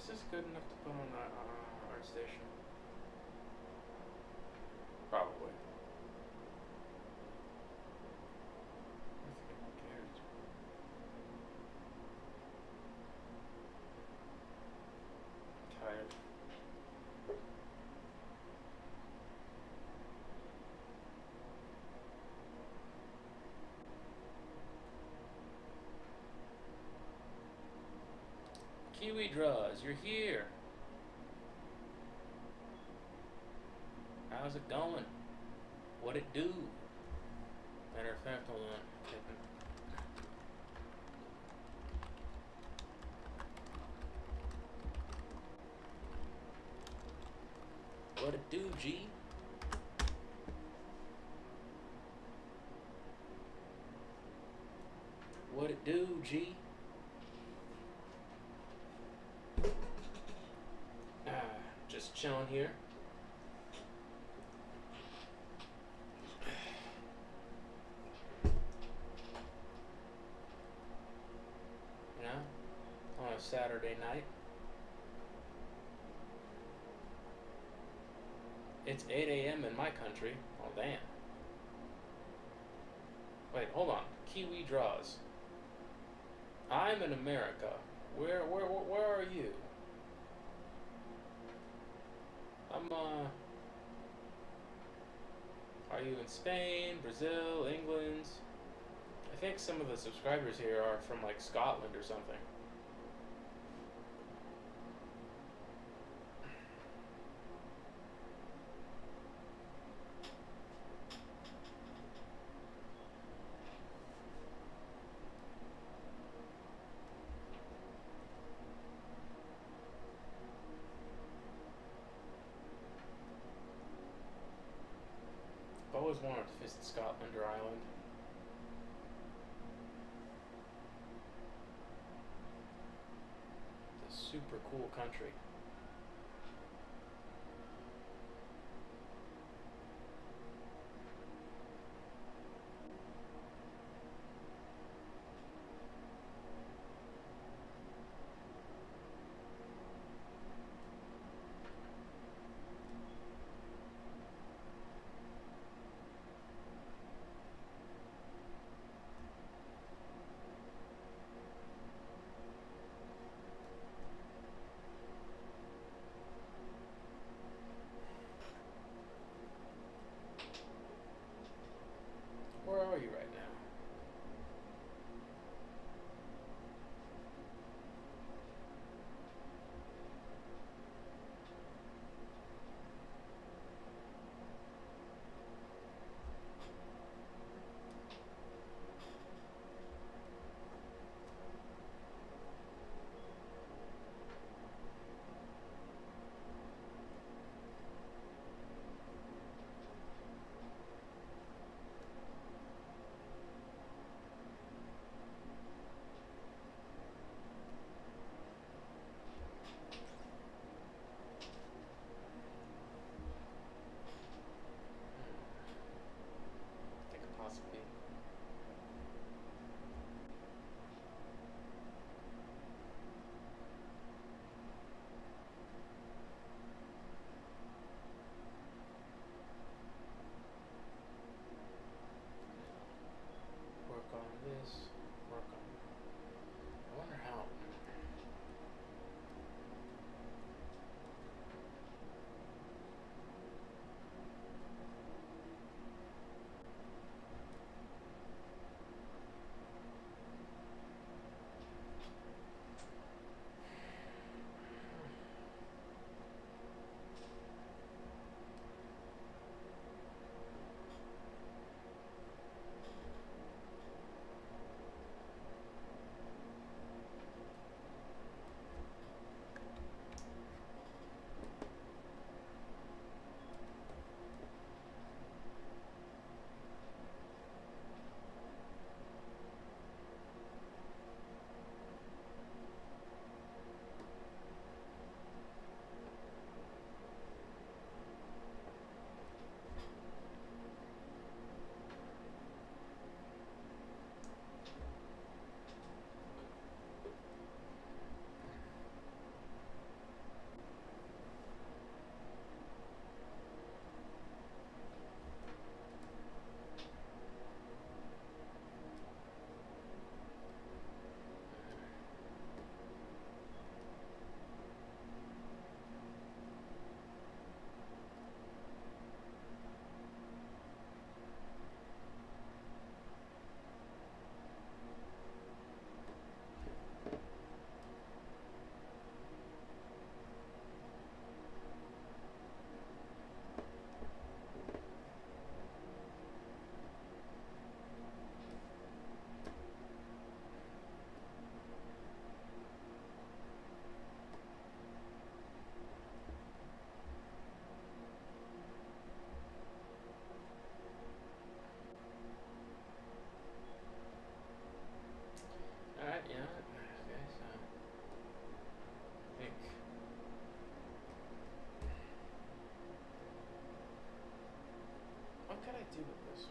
this good enough to put on ArtStation? Probably. Who cares? I'm tired. Kiwi Draws, you're here. How's it going? What it do? Matter of fact, hold on. What it do, G? What it do, G? Just chilling here. You know, on a Saturday night. It's 8 a.m. in my country. Oh, damn. Wait, hold on. Kiwi Draws. I'm in America. Where are you? Are you in Spain, Brazil, England? I think some of the subscribers here are from like Scotland or something. Always wanted wanted to visit Scotland or Ireland. It's a super cool country. Where are you right now? I think possibly. Work on this. Work on. I wonder how. Alright, yeah. Okay, so. I think. What could I do with this?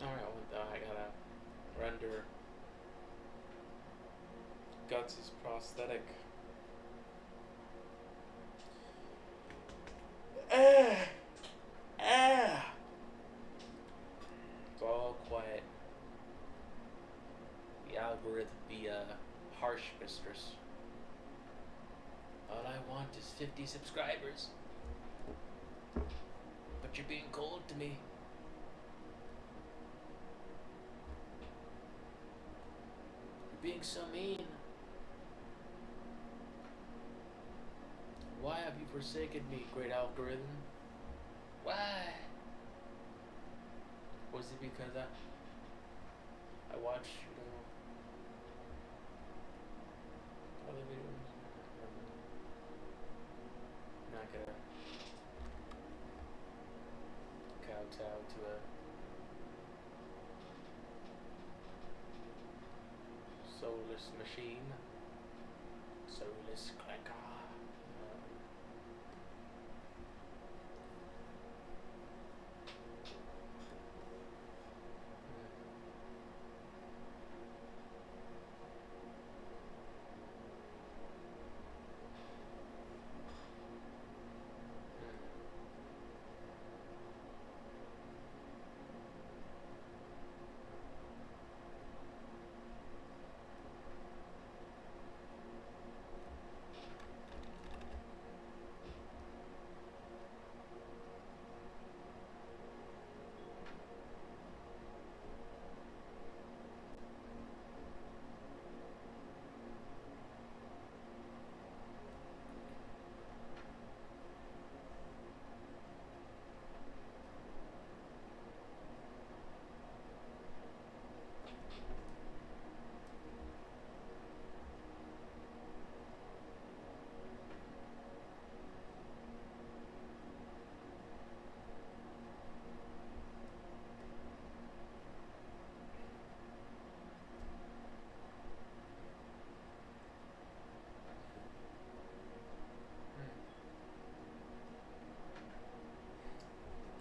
Alright, I gotta render Guts' prosthetic. It's all quiet. The algorithm be a harsh mistress. All I want is 50 subscribers. But you're being cold to me. You're being so mean. Why have you forsaken me, great algorithm? Why? Was it because I watch, other videos? I'm not gonna kowtow to a soulless machine, soulless clanker.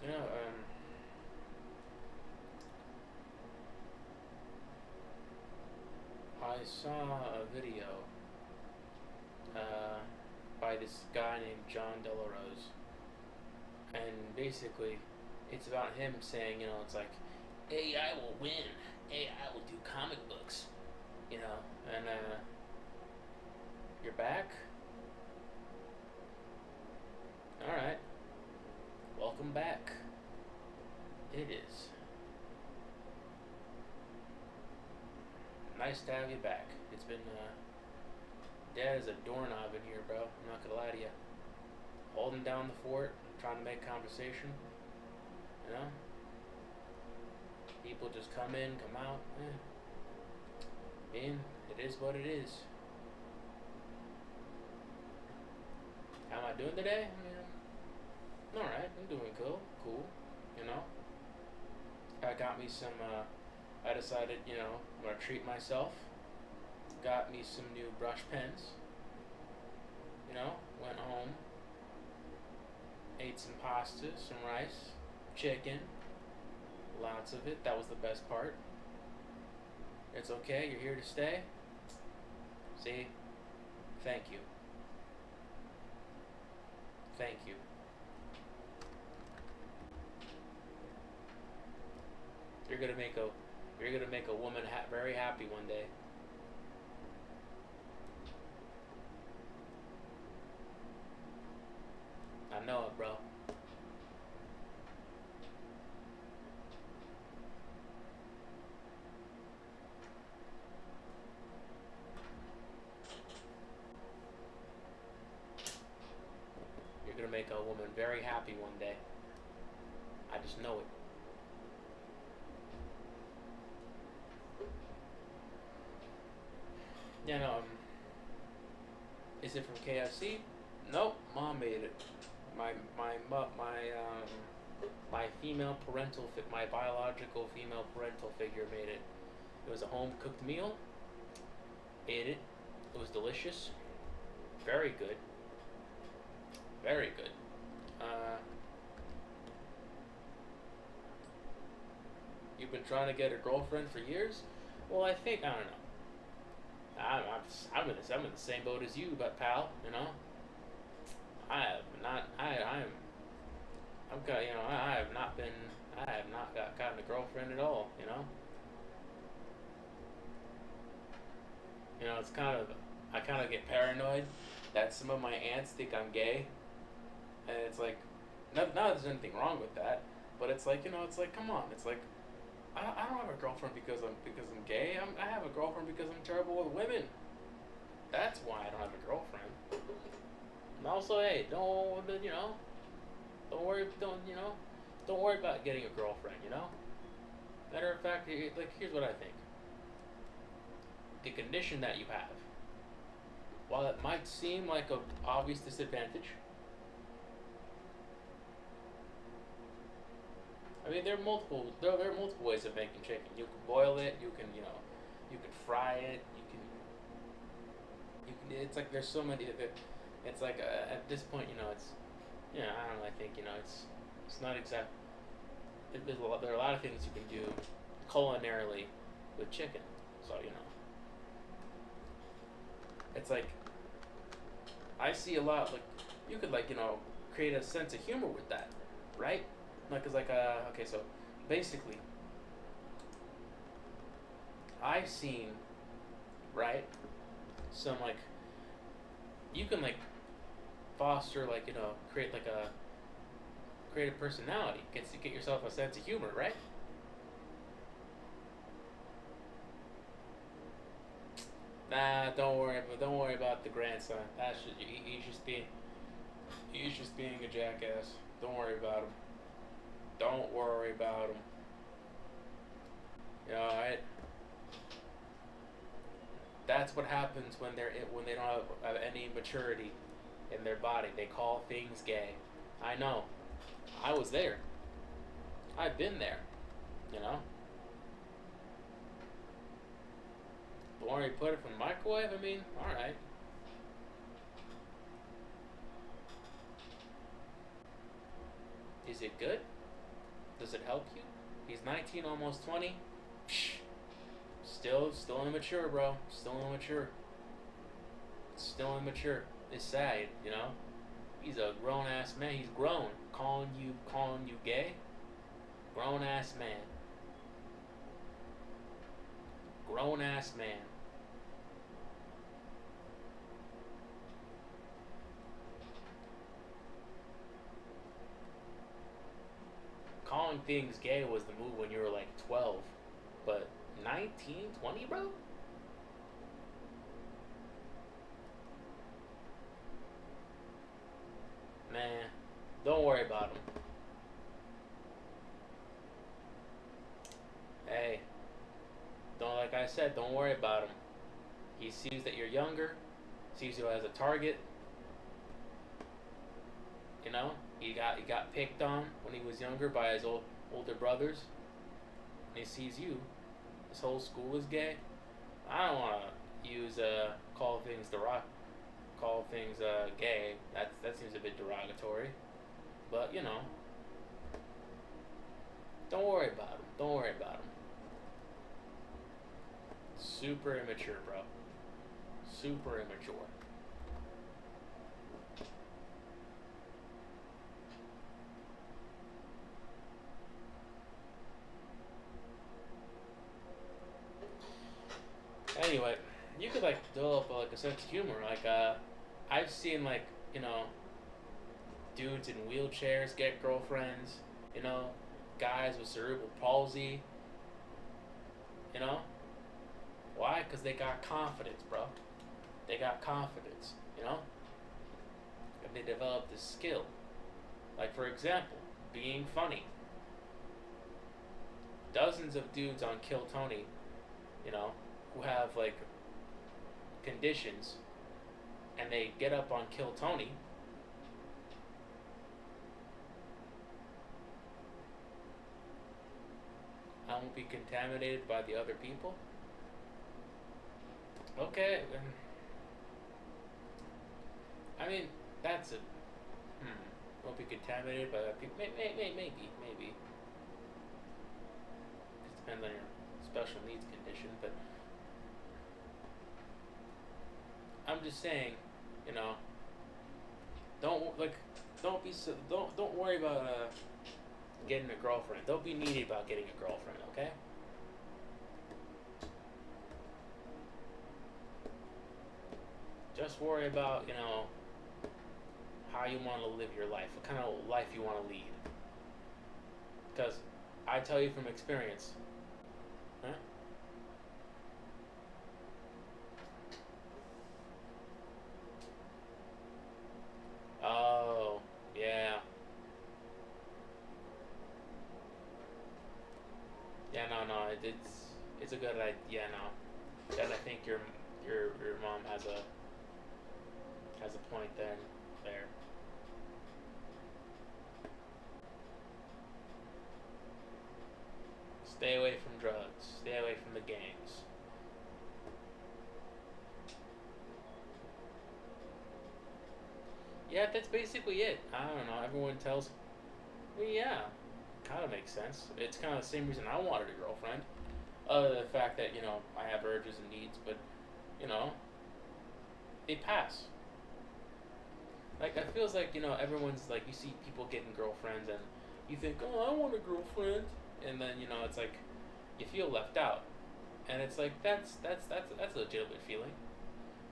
You know, I saw a video by this guy named John Delarose, and basically, it's about him saying, you know, it's like, AI will win, AI will do comic books, you know, and you're back? Alright, welcome back. It is. Nice to have you back. It's been, dead as a doorknob in here, bro. I'm not gonna lie to you. Holding down the fort, trying to make conversation. You know? People just come in, come out. Man, it is what it is. How am I doing today? I mean, alright. I'm doing cool. You know? I got me some, I decided, you know, I'm gonna treat myself. Got me some new brush pens. You know, went home. Ate some pasta, some rice, chicken. Lots of it. That was the best part. It's okay, you're here to stay. See? Thank you. Thank you. You're gonna make a woman very happy one day. I know it, bro. You're gonna make a woman very happy one day. I just know it. Yeah, no, is it from KFC? Nope, Mom made it. My female parental, my biological female parental figure made it. It was a home cooked meal. Ate it. It was delicious. Very good. Very good. You've been trying to get a girlfriend for years? Well, I don't know. I'm in the same boat as you, but pal, you know. I have not gotten a girlfriend at all, you know. You know, I kind of get paranoid that some of my aunts think I'm gay, and it's like, not that there's anything wrong with that, but it's like, you know, it's like, come on, it's like, I don't have a girlfriend because I'm gay. I have a girlfriend because I'm terrible with women. That's why I don't have a girlfriend. And also, hey, don't worry about getting a girlfriend. You know. Matter of fact, like, here's what I think. The condition that you have, while it might seem like an obvious disadvantage, I mean, there are multiple ways of making chicken. You can boil it. You can, you can fry it. It's like there's so many of it. It's like at this point, it's, I don't know. I think it's not exact. There are a lot of things you can do culinarily with chicken. So it's like I see a lot like you could like create a sense of humor with that, right? Like it's like okay, so basically I've seen, right, some like you can like foster like create a personality, get yourself a sense of humor, right? Nah, don't worry about the grandson. He's just being a jackass. Don't worry about him. Don't worry about him. Alright. That's what happens when they don't have any maturity in their body. They call things gay. I know. I was there. I've been there. You know. Don't worry, put it from the microwave. I mean, all right. Is it good? Does it help you? He's 19, almost 20. Psh, still immature, bro. Still immature. Still immature. It's sad, He's a grown ass man. He's grown. Calling you gay. Grown ass man. Grown ass man. Calling things gay was the move when you were like 12. But 19, 20, bro? Man, don't worry about him. Hey, like I said, don't worry about him. He sees that you're younger, sees you as a target. He got picked on when he was younger by his older brothers. And he sees you. This whole school is gay. I don't want to use call things gay. That seems a bit derogatory. But don't worry about him. Don't worry about him. Super immature, bro. Super immature. Anyway, you could like develop like a sense of humor. Like I've seen like dudes in wheelchairs get girlfriends. You know, guys with cerebral palsy. You know, why? Because they got confidence, bro. They got confidence. And they developed this skill. Like for example, being funny. Dozens of dudes on Kill Tony, who have like conditions and they get up on Kill Tony, I won't be contaminated by the other people. Okay, I mean that's a won't be contaminated by other people. Maybe. It depends on your special needs condition, but I'm just saying, don't worry about getting a girlfriend. Don't be needy about getting a girlfriend, okay? Just worry about, how you want to live your life, what kind of life you want to lead. Because I tell you from experience, huh? Oh, yeah. Yeah, no, it's a good idea. Yeah, no, and I think your mom has a point there. Stay away from drugs. Stay away from the gangs. Yeah, that's basically it. I don't know. Everyone tells me, yeah, kind of makes sense. It's kind of the same reason I wanted a girlfriend. Other than the fact that, I have urges and needs, but, you know, they pass. Like, it feels like, everyone's like, you see people getting girlfriends and you think, oh, I want a girlfriend. And then, it's like, you feel left out. And it's like, that's a legitimate feeling.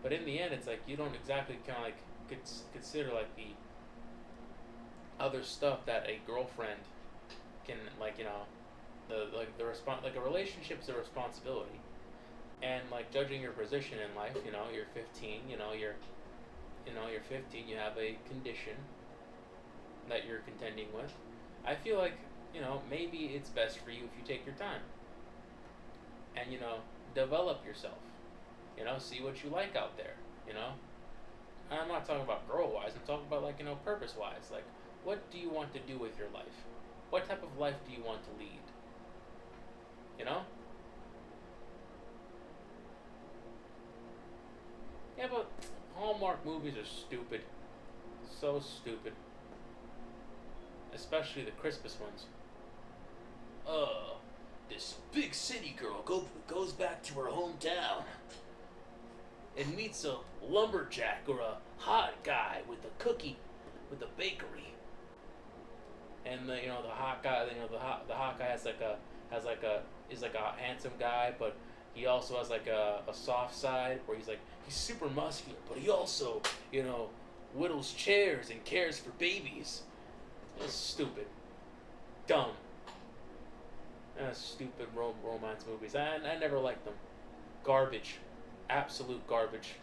But in the end, it's like, you don't exactly kind of like consider like the other stuff that a girlfriend can, like, like a relationship's a responsibility. And like judging your position in life, you're 15, you're 15, you have a condition that you're contending with. I feel like, maybe it's best for you if you take your time and, develop yourself, see what you like out there, I'm not talking about girl-wise, I'm talking about, like, purpose-wise. Like, what do you want to do with your life? What type of life do you want to lead? Yeah, but Hallmark movies are stupid. So stupid. Especially the Christmas ones. This big city girl goes back to her hometown and meets a lumberjack or a hot guy with a cookie, with a bakery. And the hot guy, the hot guy is like a handsome guy, but he also has like a soft side where he's super muscular, but he also whittles chairs and cares for babies. It's stupid, dumb. Stupid romance movies. I never liked them. Garbage. Absolute garbage.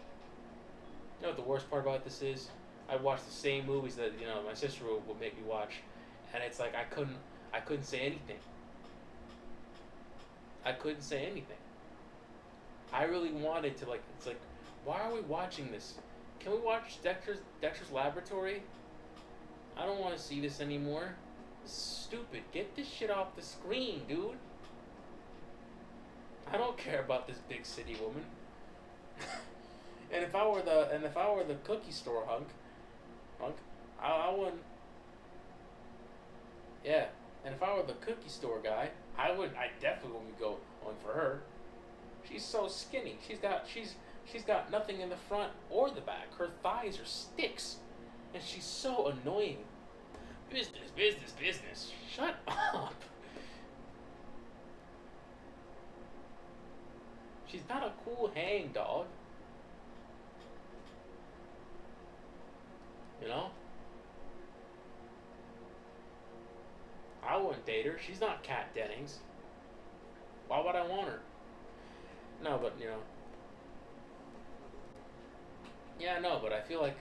You know what the worst part about this is? I watched the same movies that my sister would make me watch, and it's like I couldn't say anything. I couldn't say anything. I really wanted to, like, it's like, why are we watching this? Can we watch Dexter's Laboratory? I don't want to see this anymore. Stupid. Get this shit off the screen, dude. I don't care about this big city woman. and if I were the cookie store hunk, I wouldn't. Yeah. And if I were the cookie store guy, I definitely wouldn't go going for her. She's so skinny. She's got nothing in the front or the back. Her thighs are sticks, and she's so annoying. Business. Shut up. She's not a cool hang, dog. I wouldn't date her. She's not Kat Dennings. Why would I want her? No, but yeah, no, but I feel like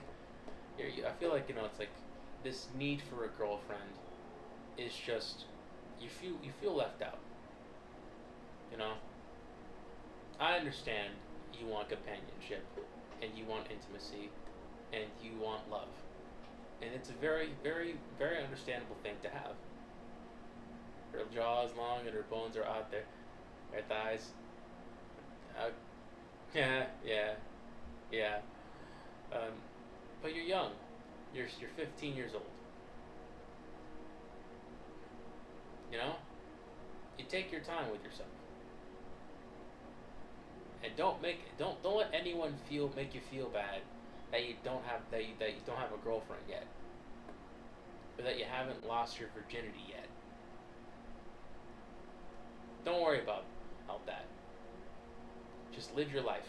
it's like this need for a girlfriend is just you feel left out. I understand you want companionship and you want intimacy and you want love, and it's a very, very, very understandable thing to have. Her jaw is long and her bones are out there. Her thighs. Yeah. But you're young. You're 15 years old. You take your time with yourself, and don't let anyone make you feel bad that you don't have a girlfriend yet, or that you haven't lost your virginity yet. Don't worry about that. Just live your life.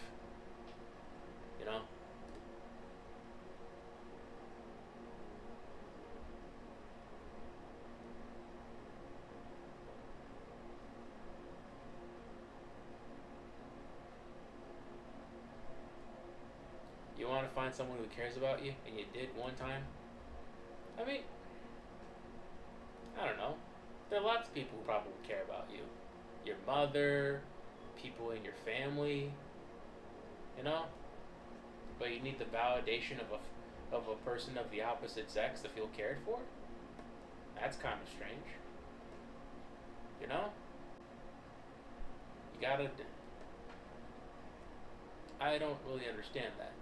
You want to find someone who cares about you, and you did one time? I mean, I don't know. There are lots of people who probably care about you. Your mother, people in your family, But you need the validation of a person of the opposite sex to feel cared for? That's kind of strange. gotta. I don't really understand that.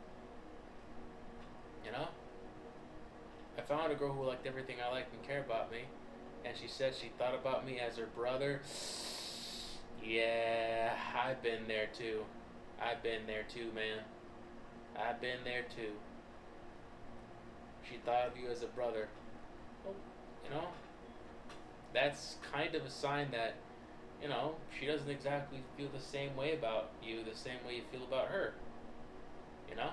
You know? I found a girl who liked everything I liked and cared about me, and she said she thought about me as her brother. Yeah, I've been there too. I've been there too, man. I've been there too. She thought of you as a brother. Well, you know, that's kind of a sign that, she doesn't exactly feel the same way about you, the same way you feel about her. You know?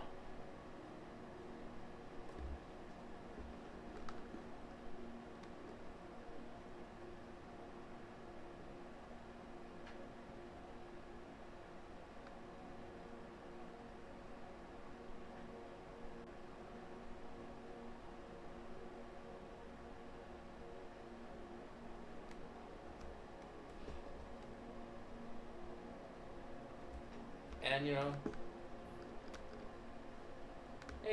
And, you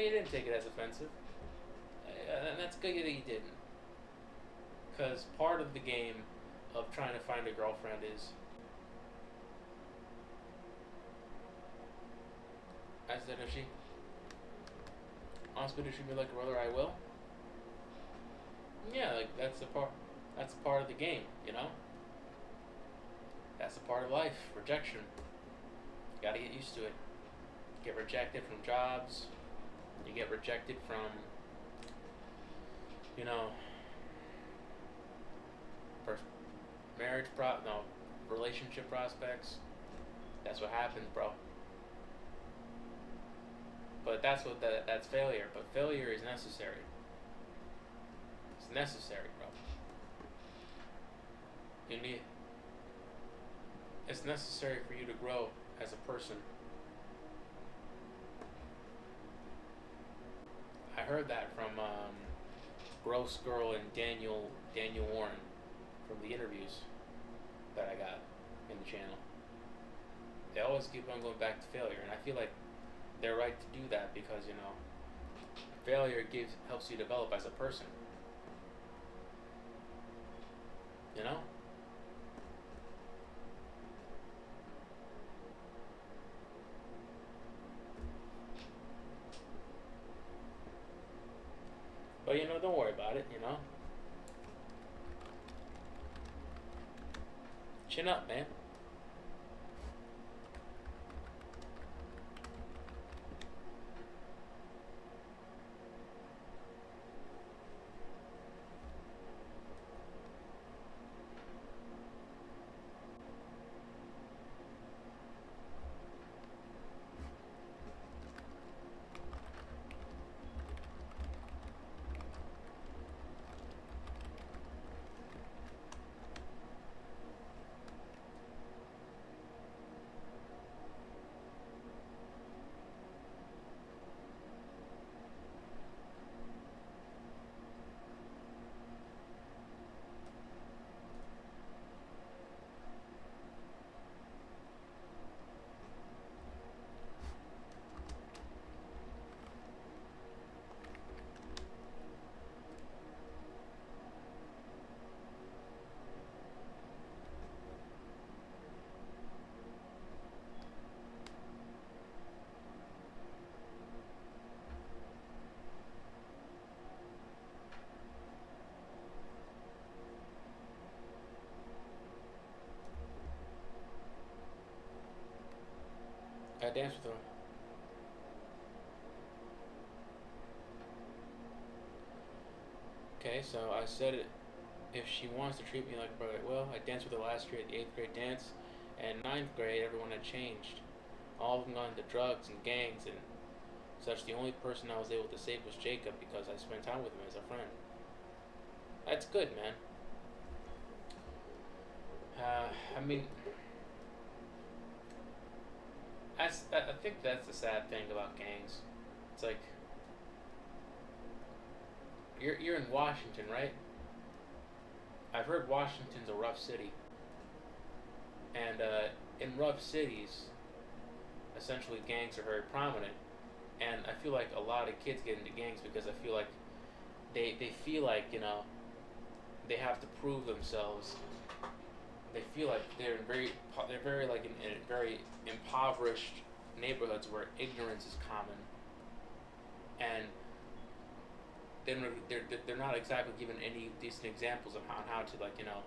didn't take it as offensive. And that's good that you didn't. Because part of the game of trying to find a girlfriend is, I said, if she wants me to treat me like a brother, I will. Yeah, like that's a part of the game, That's a part of life. Rejection. You gotta get used to it. You get rejected from jobs. You get rejected from, relationship prospects. That's what happens, bro. But that's failure. But failure is necessary. It's necessary, bro. It's necessary for you to grow as a person. I heard that from Gross Girl and Daniel Warren from the interviews that I got in the channel. They always keep on going back to failure, and I feel like they're right to do that because failure helps you develop as a person. You know? But don't worry about it, Chin up, man. I dance with her. Okay, so I said it. If she wants to treat me like a brother, well, I danced with her last year at the 8th grade dance, and 9th grade, everyone had changed. All of them got into drugs and gangs and such. The only person I was able to save was Jacob because I spent time with him as a friend. That's good, man. I mean, I think that's the sad thing about gangs. It's like you're in Washington, right? I've heard Washington's a rough city, and in rough cities, essentially gangs are very prominent. And I feel like a lot of kids get into gangs because I feel like they feel like they have to prove themselves they feel like they're very like in very impoverished neighborhoods where ignorance is common, and they're not exactly given any decent examples of how to, like, you know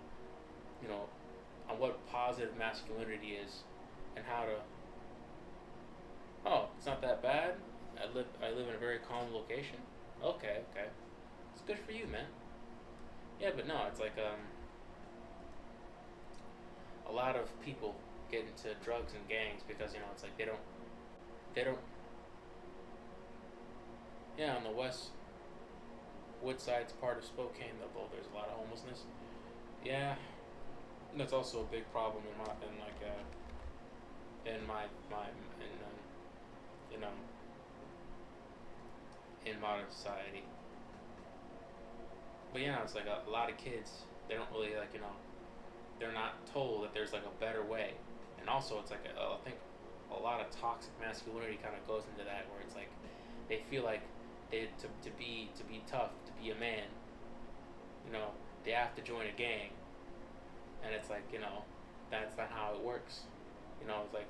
on what positive masculinity is, and how to, oh, it's not that bad. I live in a very calm location. Okay, okay, it's good for you, man. Yeah, but no, it's like a lot of people get into drugs and gangs because, it's like they don't. Yeah, on the west Woodside's part of Spokane, though there's a lot of homelessness. Yeah, that's also a big problem in in modern society. But yeah, it's like a lot of kids, they don't really, like, they're not told that there's like a better way, and also it's like I think a lot of toxic masculinity kind of goes into that, where it's like they feel like to be tough, to be a man, they have to join a gang, and it's like, that's not how it works. It's like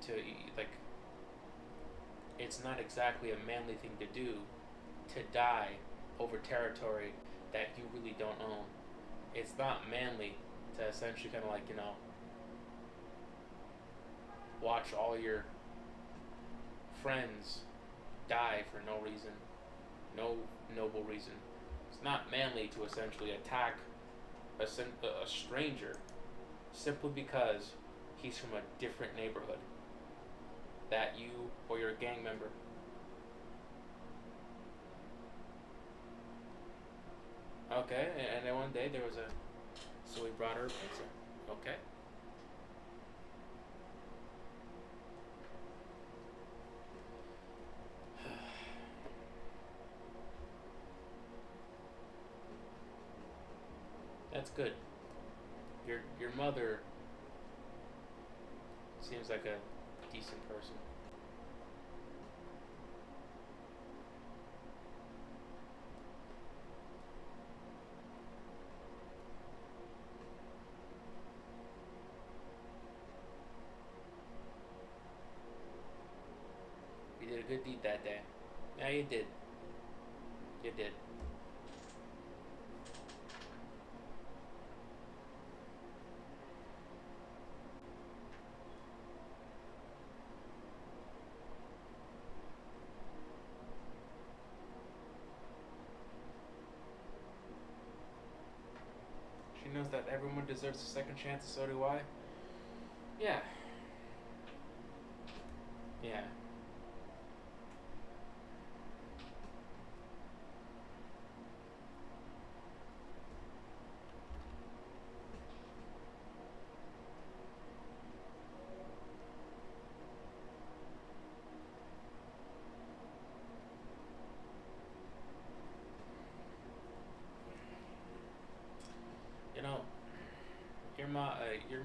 to like it's not exactly a manly thing to do, to die over territory that you really don't own. It's not manly to essentially kind of like, watch all your friends die for no reason, no noble reason. It's not manly to essentially attack a stranger simply because he's from a different neighborhood that you or your gang member. Okay, and then one day there was so we brought her a pizza. Okay. That's good. Your mother seems like a decent person. You did a good deed that day. Yeah, you did. You did. She knows that everyone deserves a second chance, so do I. Yeah. Yeah. You know, your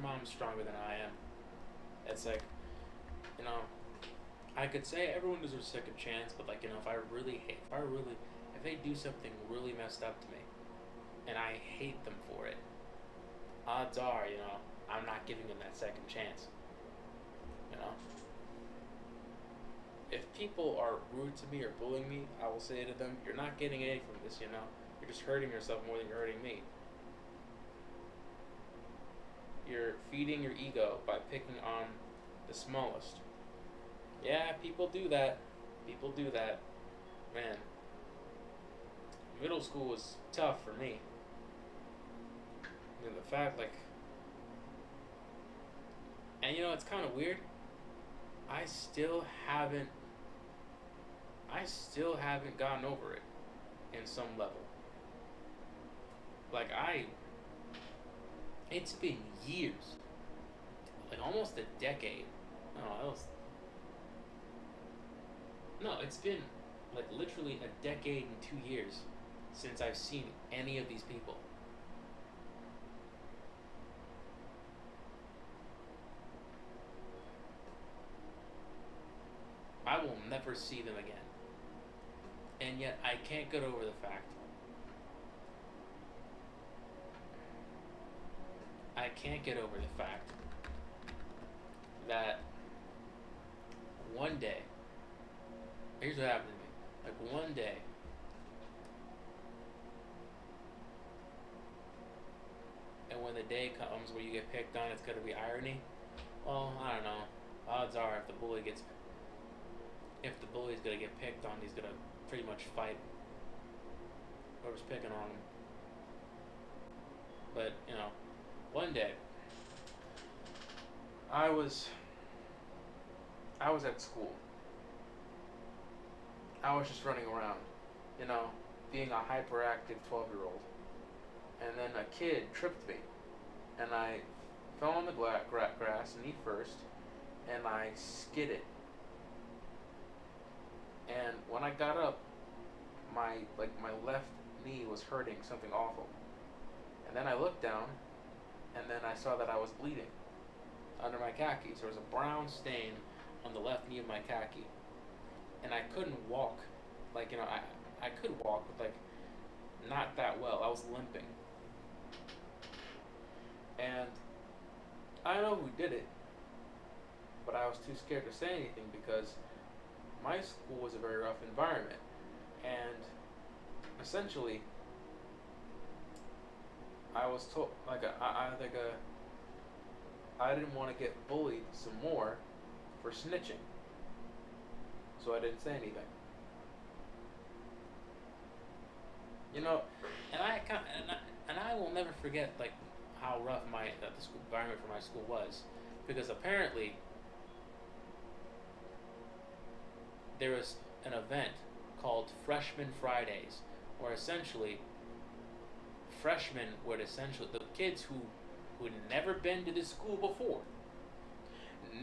mom's stronger than I am. It's like, you know, I could say everyone deserves a second chance, but like, if they do something really messed up to me, and I hate them for it, odds are, I'm not giving them that second chance. You know, if people are rude to me or bullying me, I will say to them, "You're not getting anything from this. You're just hurting yourself more than you're hurting me. You're feeding your ego by picking on the smallest." Yeah, people do that. People do that. Man, middle school was tough for me. The fact, like, and it's kind of weird. I still haven't. I still haven't gotten over it, in some level. Like it's been years, like almost a decade. No, it's been like literally a decade and 2 years since I've seen any of these people. I will never see them again. And yet I can't get over the fact can't get over the fact that one day, here's what happened to me. Like one day, and when the day comes where you get picked on, it's gonna be irony. Well, I don't know. Odds are, if the bully's gonna get picked on, he's gonna pretty much fight whoever's picking on him. But one day, I was at school. I was just running around, being a hyperactive 12-year-old. And then a kid tripped me, and I fell on the grass, knee first, and I skidded. And when I got up, my left knee was hurting something awful. And then I looked down, and then I saw that I was bleeding under my khakis. There was a brown stain on the left knee of my khaki, and I couldn't walk. I could walk, but not that well. I was limping, and I don't know who did it, but I was too scared to say anything because my school was a very rough environment, and essentially, I was told I didn't want to get bullied some more for snitching, so I didn't say anything. And I will never forget how rough the school environment for my school was, because apparently there was an event called Freshman Fridays, where essentially the kids who had never been to this school before,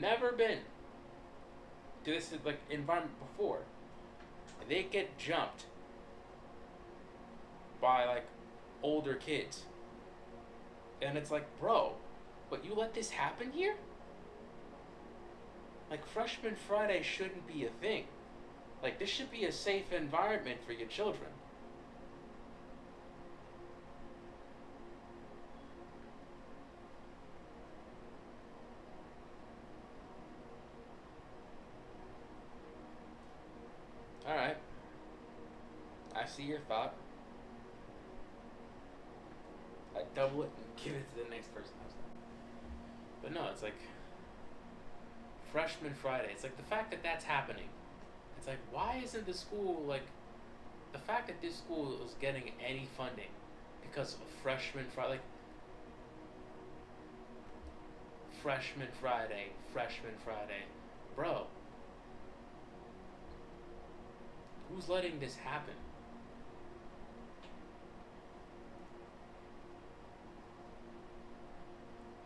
never been to this environment before, they get jumped by older kids. And it's bro, but you let this happen here? Freshman Friday shouldn't be a thing. This should be a safe environment for your children. Alright. I see your thought. I double it and give it to the next person. But no, it's Freshman Friday. It's the fact that that's happening. It's why isn't the school, the fact that this school is getting any funding because of Freshman Friday, Freshman Friday. Bro, who's letting this happen?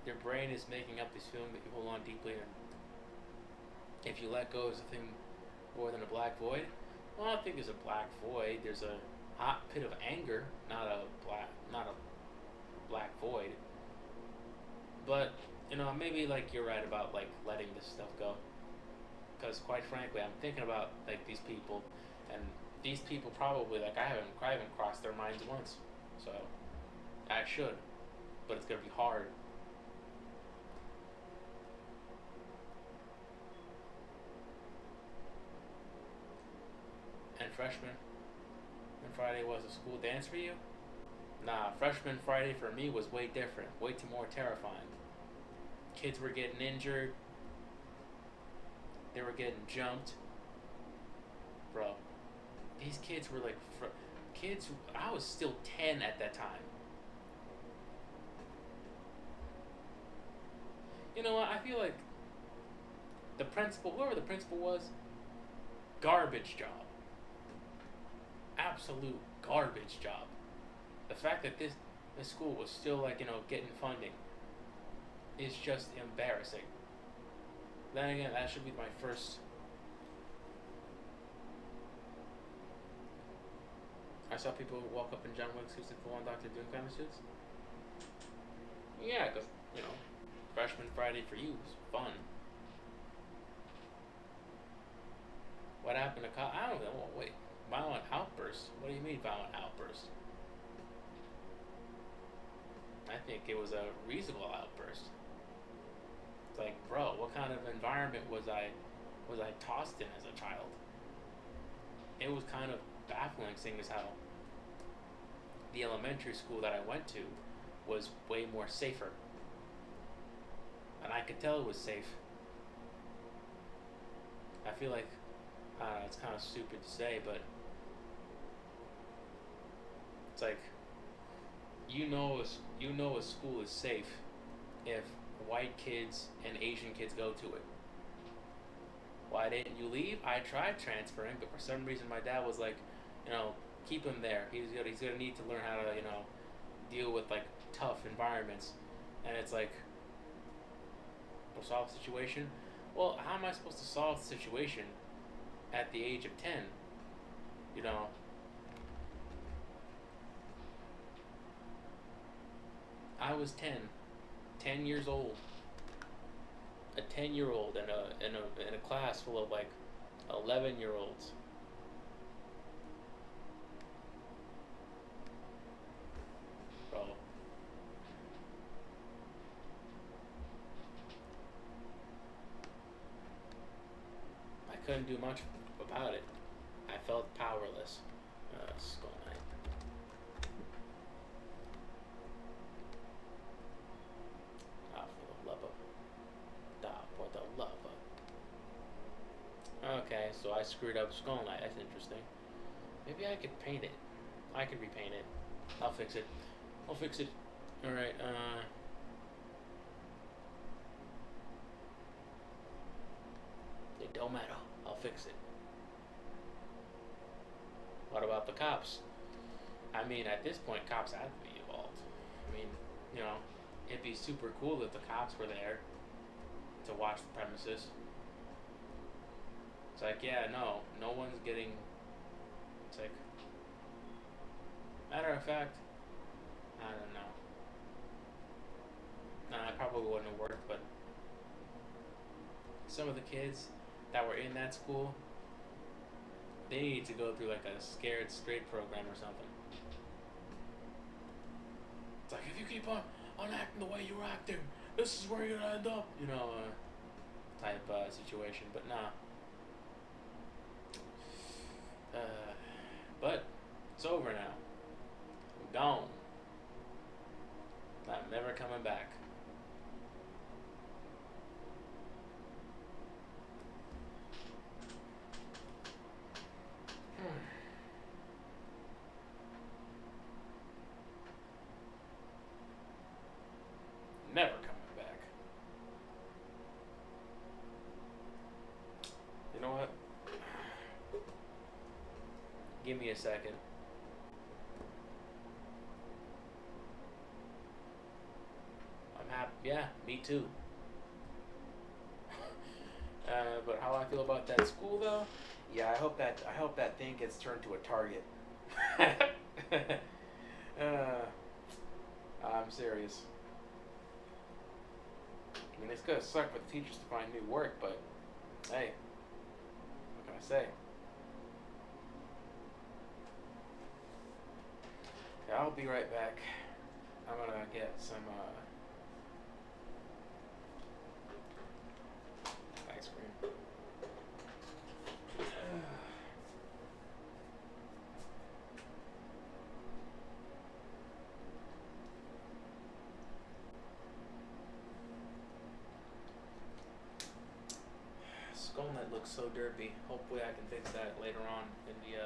Your brain is making up this feeling that you hold on deeply, and if you let go, is a thing more than a black void? Well, I don't think there's a black void. There's a hot pit of anger, not a black void. But maybe you're right about letting this stuff go. Because quite frankly, I'm thinking about these people, and these people probably I haven't crossed their minds once. So I should, but it's gonna be hard. And Freshman Friday was a school dance for you? Nah, Freshman Friday for me was way different, way too more terrifying. Kids were getting injured. They were getting jumped. Bro, these kids were I was still 10 at that time. You know what? I feel the principal, whoever the principal was, garbage job. Absolute garbage job. The fact that this school was still getting funding is just embarrassing. Then again, that should be my first. I saw people walk up in John Wick suits and full on Dr. Doom kind of suits. Yeah, because Freshman Friday for you was fun. What happened to I don't know. Wait. Violent outburst? What do you mean violent outburst? I think it was a reasonable outburst. It's like, bro, what kind of environment was I tossed in as a child? It was kind of baffling, seeing as how the elementary school that I went to was way more safer, and I could tell it was safe. I feel like it's kind of stupid to say, but it's like a school is safe if white kids and Asian kids go to it. Why didn't you leave? I tried transferring, but for some reason my dad was like, you know, keep him there. He's gonna need to learn how to, deal with like tough environments. And it's like, to solve the situation. Well, how am I supposed to solve the situation at the age of 10? You know, I was 10 years old, a 10-year-old in a class full of like 11-year-olds. Bro, I couldn't do much about it. I felt powerless. Skull Knight. Ah, for the love of for the love of. Okay, so I screwed up Skull Knight. That's interesting. Maybe I could paint it. I could repaint it. I'll fix it. I'll fix it. All right. It don't matter. I'll fix it. What about the cops? I mean, at this point, cops have to be involved. I mean, you know, it'd be super cool if the cops were there to watch the premises. It's like, yeah, no one's getting. It's like, matter of fact, I don't know. Nah, it probably wouldn't have worked, but some of the kids that were in that school, they need to go through like a scared straight program or something. It's like, if you keep on acting the way you're acting, this is where you're gonna end up. Type situation. But nah. But it's over now. I'm gone. I'm never coming back. Never coming back. You know what? Give me a second. I'm happy. Yeah, me too. But how I feel about that school, though? Yeah, I hope that thing gets turned to a target. I'm serious. I mean, it's gonna suck for the teachers to find new work, but hey, what can I say? Yeah, I'll be right back. I'm gonna get some ice cream. Skullnet looks so derpy. Hopefully I can fix that later on in the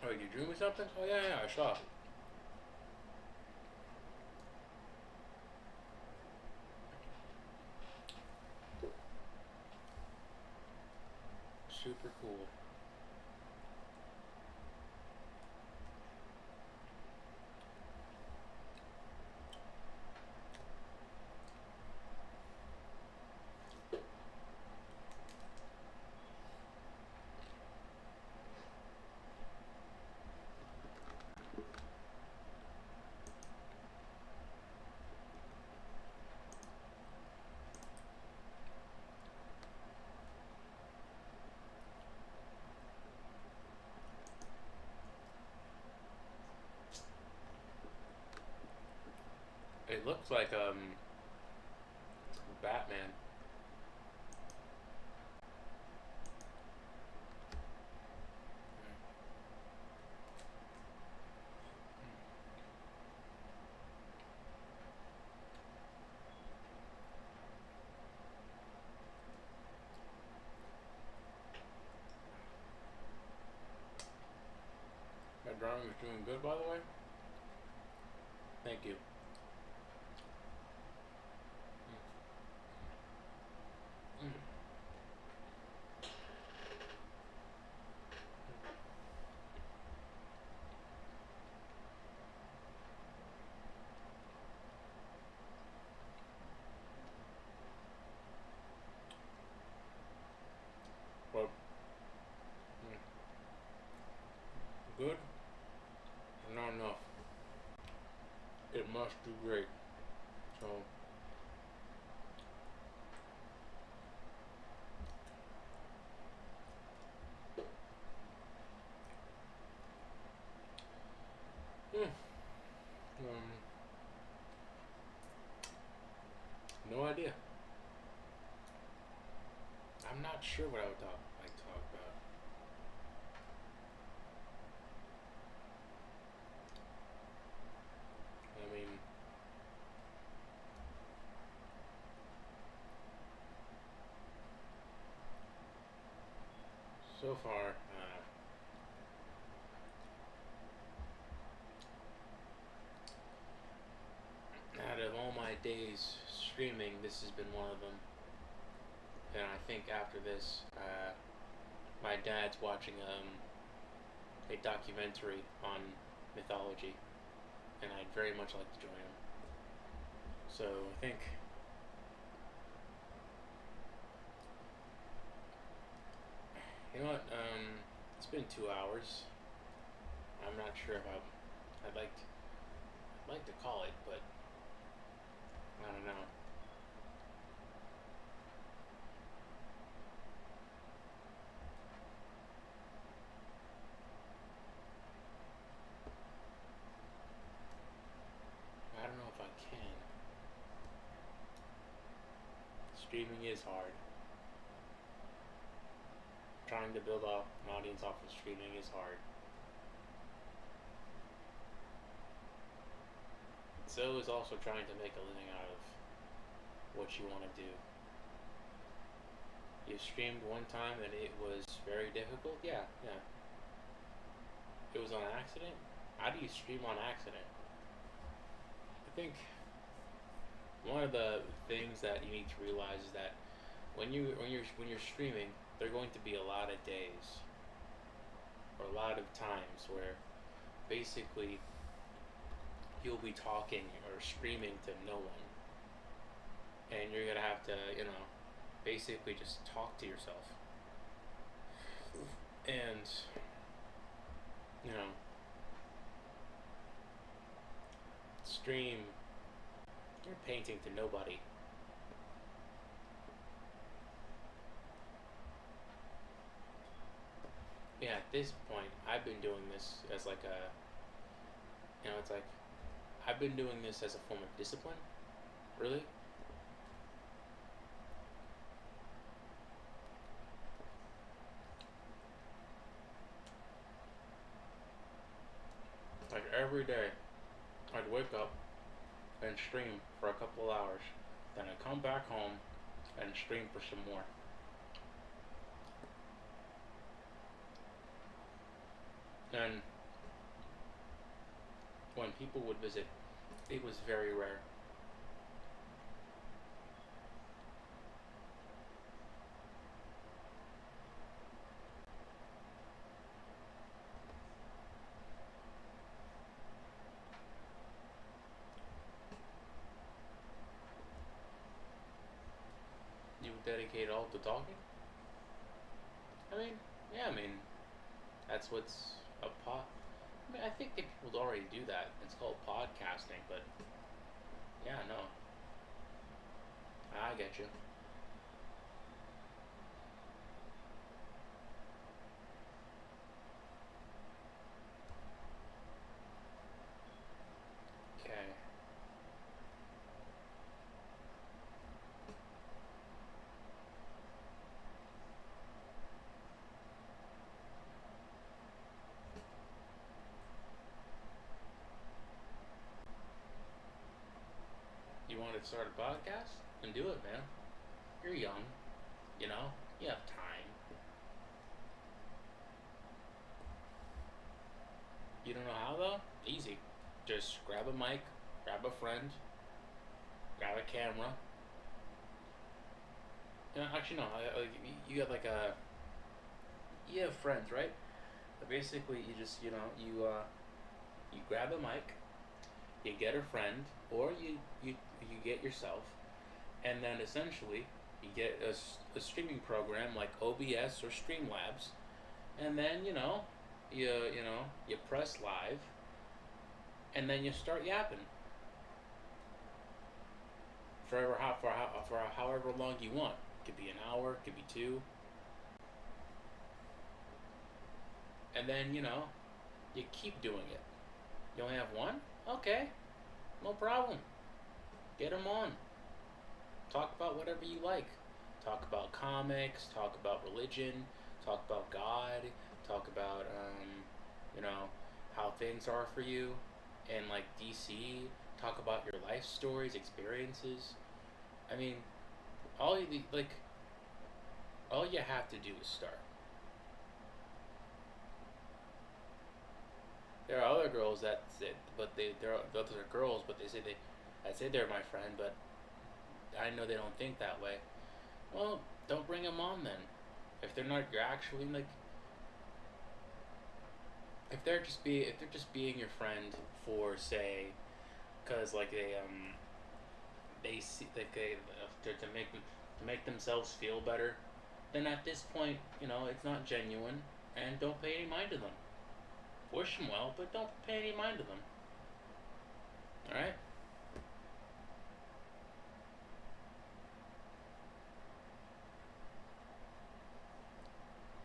Oh, you drew me something? Oh yeah, yeah, I saw. Super cool. It looks like Batman. My drawing is doing good, by the way. Thank you. Mm. Well, good, but not enough. It must do great. So, mm, um, no idea. I'm not sure what I would talk about. I mean, so far, out of all my days streaming, this has been one of them. And I think after this, my dad's watching a documentary on mythology, and I'd very much like to join him. So I think, you know what? It's been 2 hours. I'm not sure if I'd like to call it, but I don't know. I don't know if I can. Streaming is hard. Trying to build up an audience off of streaming is hard. So is also trying to make a living out of what you want to do. You streamed one time and it was very difficult? Yeah, yeah. It was on accident? How do you stream on accident? I think one of the things that you need to realize is that when you're streaming, there are going to be a lot of days or a lot of times where basically you'll be talking or screaming to no one, and you're gonna have to, basically just talk to yourself, and you know, stream. You're painting to nobody. Yeah, at this point, I've been doing this as like it's like I've been doing this as a form of discipline. Really, like every day, I'd wake up and stream for a couple of hours. Then I'd come back home and stream for some more. And when people would visit, it was very rare. You would dedicate all to talking? I mean, yeah, I mean, that's what's a pod. I mean, I think that people already do that. It's called podcasting, but yeah, no, I get you. Okay. You want to start a podcast? Then do it, man. You're young, you know? You have time. You don't know how, though? Easy. Just grab a mic, grab a friend, grab a camera. Actually, no. You have like a. You have friends, right? But basically, you just, you grab a mic, you get a friend, or you get yourself, and then essentially you get a streaming program like OBS or Streamlabs, and then you press live, and then you start yapping for however long you want. Could be an hour, could be two, and then you keep doing it. You only have one? Okay, no problem. Get them on. Talk about whatever you like. Talk about comics. Talk about religion. Talk about God. Talk about you know, how things are for you, and like DC. Talk about your life stories, experiences. I mean, all you like, all you have to do is start. There are other girls that say, but they're those are girls, but they say I say they're my friend, but I know they don't think that way. Well, don't bring them on then. If they're not, you're actually like, if they're just being your friend for say, cause like they see like to make themselves feel better, then at this point, it's not genuine, and don't pay any mind to them. Wish them well, but don't pay any mind to them. All right?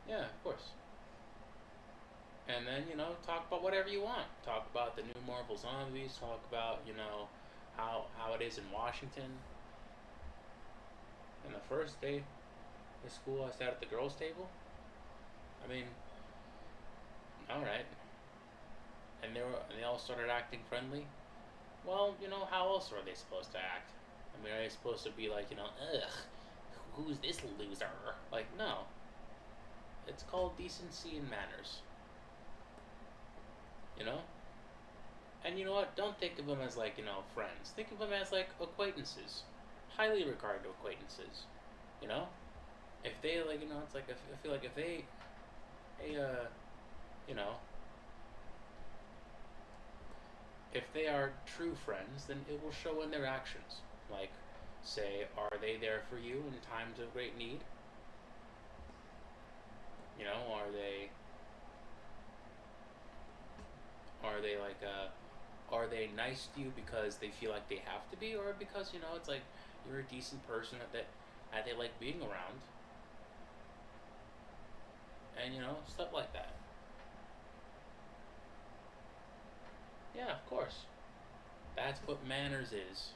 Yeah, of course. And then talk about whatever you want. Talk about the new Marvel zombies. Talk about how it is in Washington. And the first day of school, I sat at the girls' table. I mean, all right. And they all started acting friendly. Well, how else are they supposed to act? I mean, are they supposed to be like, ugh, who's this loser? Like, no. It's called decency and manners. You know? And you know what? Don't think of them as like, friends. Think of them as like acquaintances. Highly regarded acquaintances. You know? If they like, it's like, I feel like if they, you know, if they are true friends, then it will show in their actions. Like, say, are they there for you in times of great need? Are they like are they nice to you because they feel like they have to be, or because it's like you're a decent person that they like being around, and stuff like that. Yeah, of course. That's what manners is.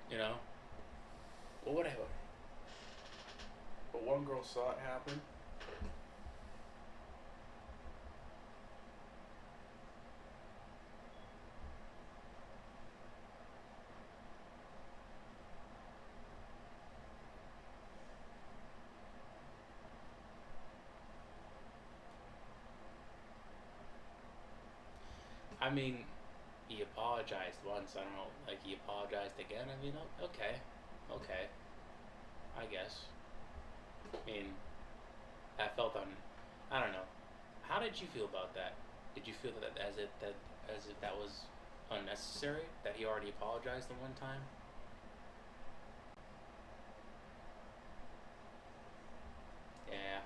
You know. Well, whatever. But one girl saw it happen. I mean, he apologized once. I don't know, like he apologized again. I mean, okay, okay, I guess. I mean, I felt on. I don't know. How did you feel about that? Did you feel that as if that was unnecessary? That he already apologized the one time? Yeah.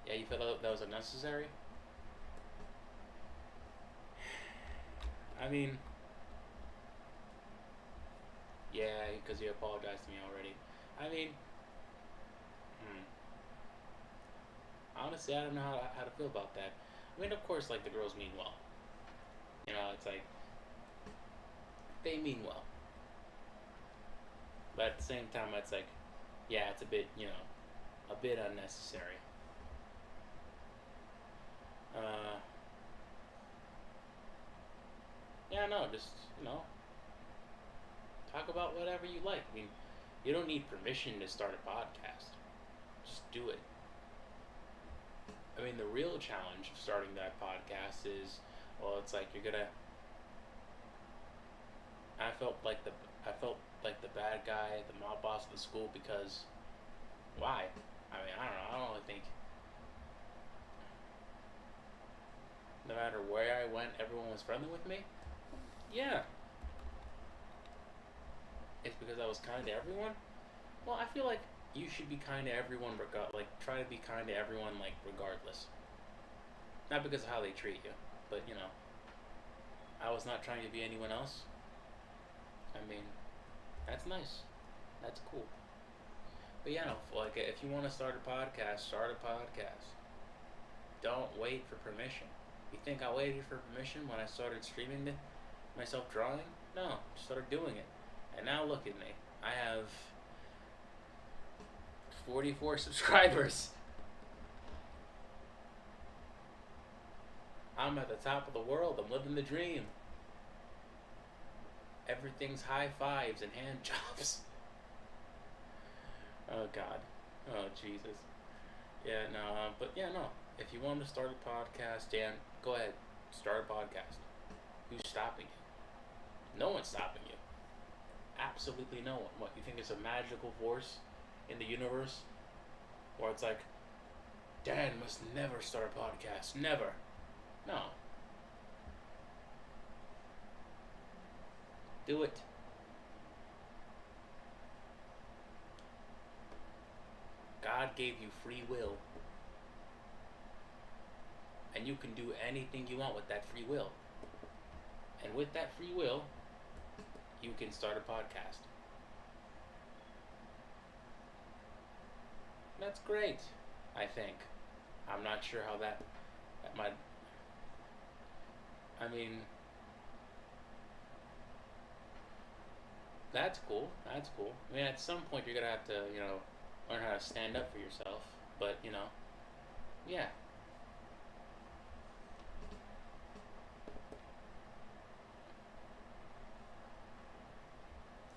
Yeah, you felt that was unnecessary? I mean, yeah, because you apologized to me already. I mean, hmm, honestly, I don't know how to feel about that. I mean, of course, like the girls mean well. It's like they mean well, but at the same time, it's like, yeah, it's a bit, a bit unnecessary. Uh, yeah, no, just talk about whatever you like. I mean, you don't need permission to start a podcast. Just do it. I mean, the real challenge of starting that podcast is, well, it's like you're gonna. I felt like the bad guy, the mob boss of the school because why? I mean, I don't know. I don't really think no matter where I went, everyone was friendly with me. Yeah, it's because I was kind to everyone. Well, I feel like you should be kind to everyone, like try to be kind to everyone, like regardless. Not because of how they treat you, but I was not trying to be anyone else. I mean, that's nice. That's cool. But yeah, no, like if you want to start a podcast, start a podcast. Don't wait for permission. You think I waited for permission when I started streaming myself drawing? No, just started doing it. And now look at me. I have 44 subscribers. I'm at the top of the world. I'm living the dream. Everything's high fives and hand jobs. Oh God. Oh Jesus. Yeah, no, but yeah, no. If you want to start a podcast, Dan, go ahead. Start a podcast. Who's stopping you? No one's stopping you. Absolutely no one. What, you think it's a magical force in the universe? Or it's like, Dan must never start a podcast. Never. No. Do it. God gave you free will. And you can do anything you want with that free will. And with that free will, you can start a podcast. That's great, I think. I'm not sure how that might. I mean, that's cool. That's cool. I mean, at some point you're gonna have to, learn how to stand up for yourself. But yeah.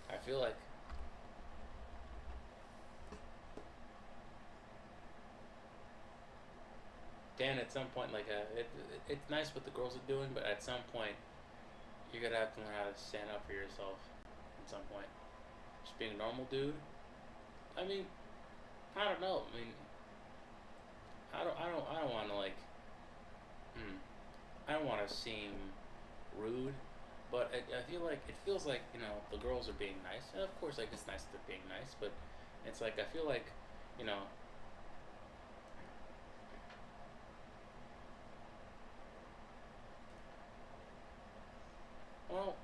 I feel like Dan, at some point, like it's nice what the girls are doing, but at some point, you're gonna have to learn how to stand up for yourself. At some point, just being a normal dude. I mean, I don't know. I mean, I don't want to like. Hmm, I don't want to seem rude, but I feel like it feels like the girls are being nice, and of course, like it's nice that they're being nice, but it's like I feel like, you know, well,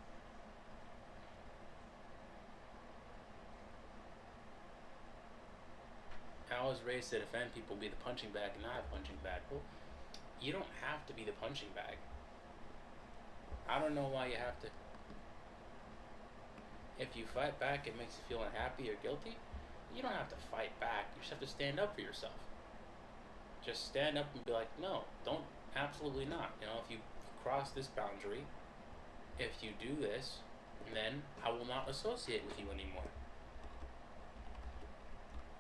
I was raised to defend people, be the punching bag, and not a punching bag. Well, you don't have to be the punching bag. I don't know why you have to. If you fight back, it makes you feel unhappy or guilty. You don't have to fight back. You just have to stand up for yourself. Just stand up and be like, no, don't, absolutely not. If you cross this boundary, if you do this, then I will not associate with you anymore.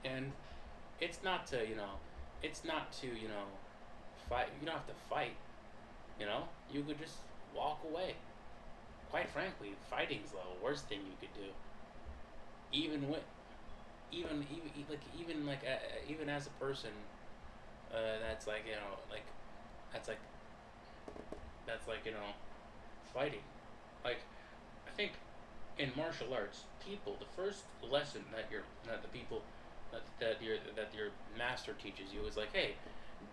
And it's not to, fight. You don't have to fight. You know, you could just walk away. Quite frankly, fighting's the worst thing you could do. Even with, even like even as a person, that's like that's like that's like fighting. Like I think in martial arts, people the first lesson that the people that your master teaches you is like, hey,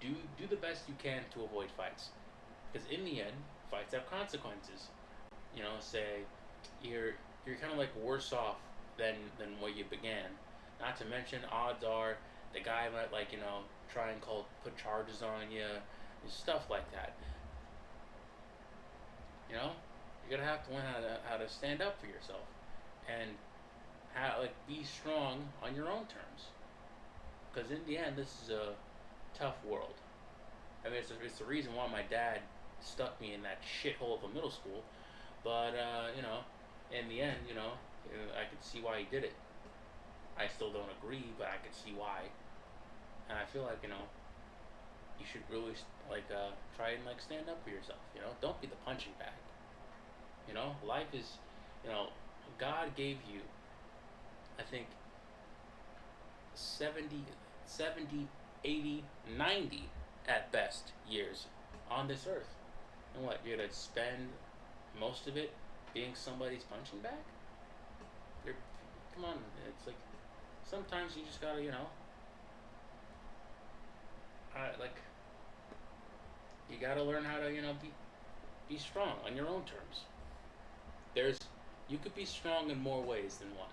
do the best you can to avoid fights, because in the end, fights have consequences. Say you're you're kind of like worse off than where you began. Not to mention, odds are the guy might try and put charges on you, stuff like that. You're gonna have to learn how to stand up for yourself and how be strong on your own terms. Because in the end, this is a tough world. I mean, it's the reason why my dad stuck me in that shithole of a middle school. But in the end, I could see why he did it. I still don't agree, but I could see why. And I feel like you should really try and stand up for yourself. Don't be the punching bag. Life is, you know, God gave you, I think, 70, 70, 80, 90 at best years on this earth. And what, you're gonna spend most of it being somebody's punching bag? You're, come on, it's like, sometimes you just gotta, like, you gotta learn how to, be strong on your own terms. There's, you could be strong in more ways than one.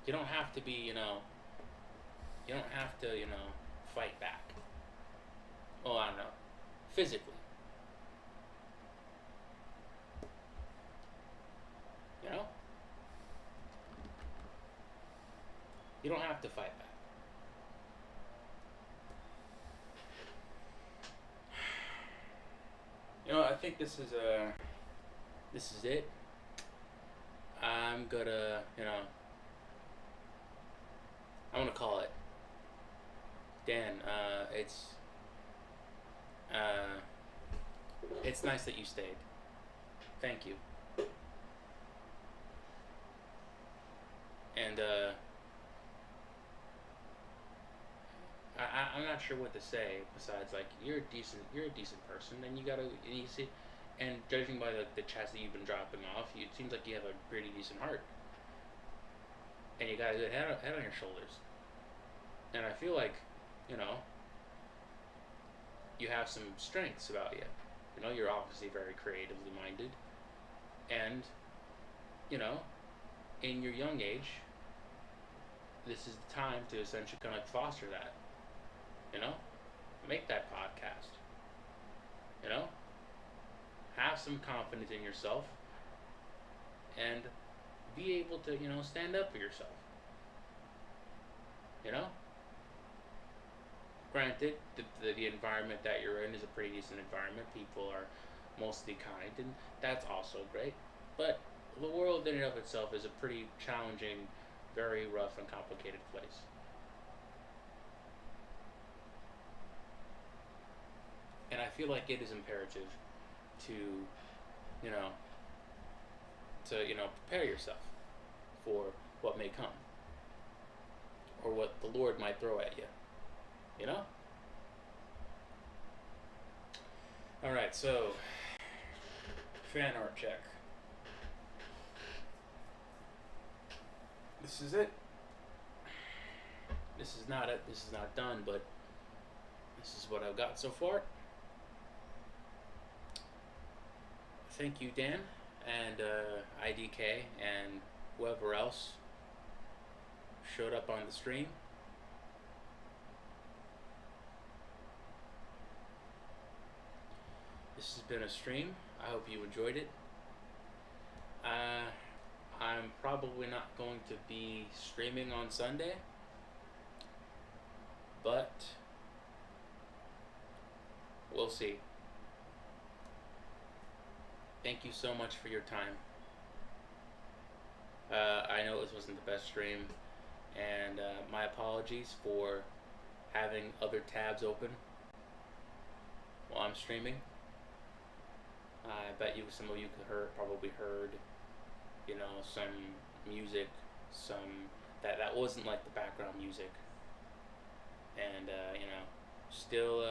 You don't have to be, you don't have to, fight back. Well, I don't know, physically, you know? You don't have to fight back. I think this is it. I'm gonna, I'm gonna call it. Dan, uh, it's nice that you stayed. Thank you. And I'm not sure what to say besides like you're a decent person, and you see, and judging by the chats that you've been dropping off, it seems like you have a pretty decent heart, and you got a good head on your shoulders, and I feel like, you know, you have some strengths about you. You're obviously very creatively minded, and you know, in your young age, this is the time to essentially kind of foster that. You know, make that podcast. You know, have some confidence in yourself, and be able to stand up for yourself. You know, granted, the environment that you're in is a pretty decent environment. People are mostly kind, and that's also great. But the world in and of itself is a pretty challenging, very rough and complicated place. And I feel like it is imperative to, you know, prepare yourself for what may come, or what the Lord might throw at you. You know. All right, so fan art check. This is it. This is not it. This is not done, but this is what I've got so far. Thank you, Dan, and IDK, and whoever else showed up on the stream. This has been a stream. I hope you enjoyed it. I'm probably not going to be streaming on Sunday, but we'll see. Thank you so much for your time. I know this wasn't the best stream, and my apologies for having other tabs open while I'm streaming. I bet you some of you probably heard, you know, some music, some that wasn't like the background music, and you know, still,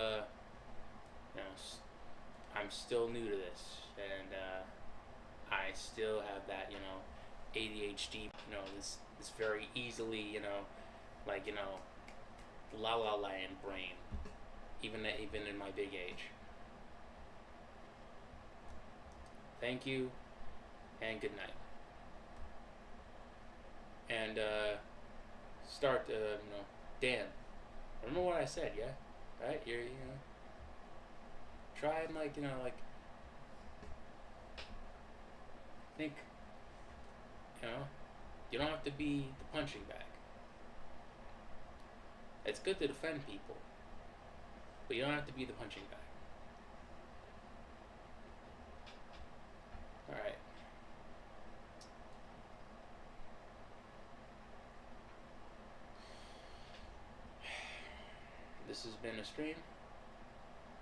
you know, I'm still new to this, and I still have that, you know, ADHD, you know, this very easily, you know, like, you know, la la land brain, even in my big age. Thank you, and good night. And you know, Dan. I don't know what I said. Yeah, right. You're, you know, try and like, you know, like think, you know, you don't have to be the punching bag. It's good to defend people, but you don't have to be the punching bag. All right. This has been a stream.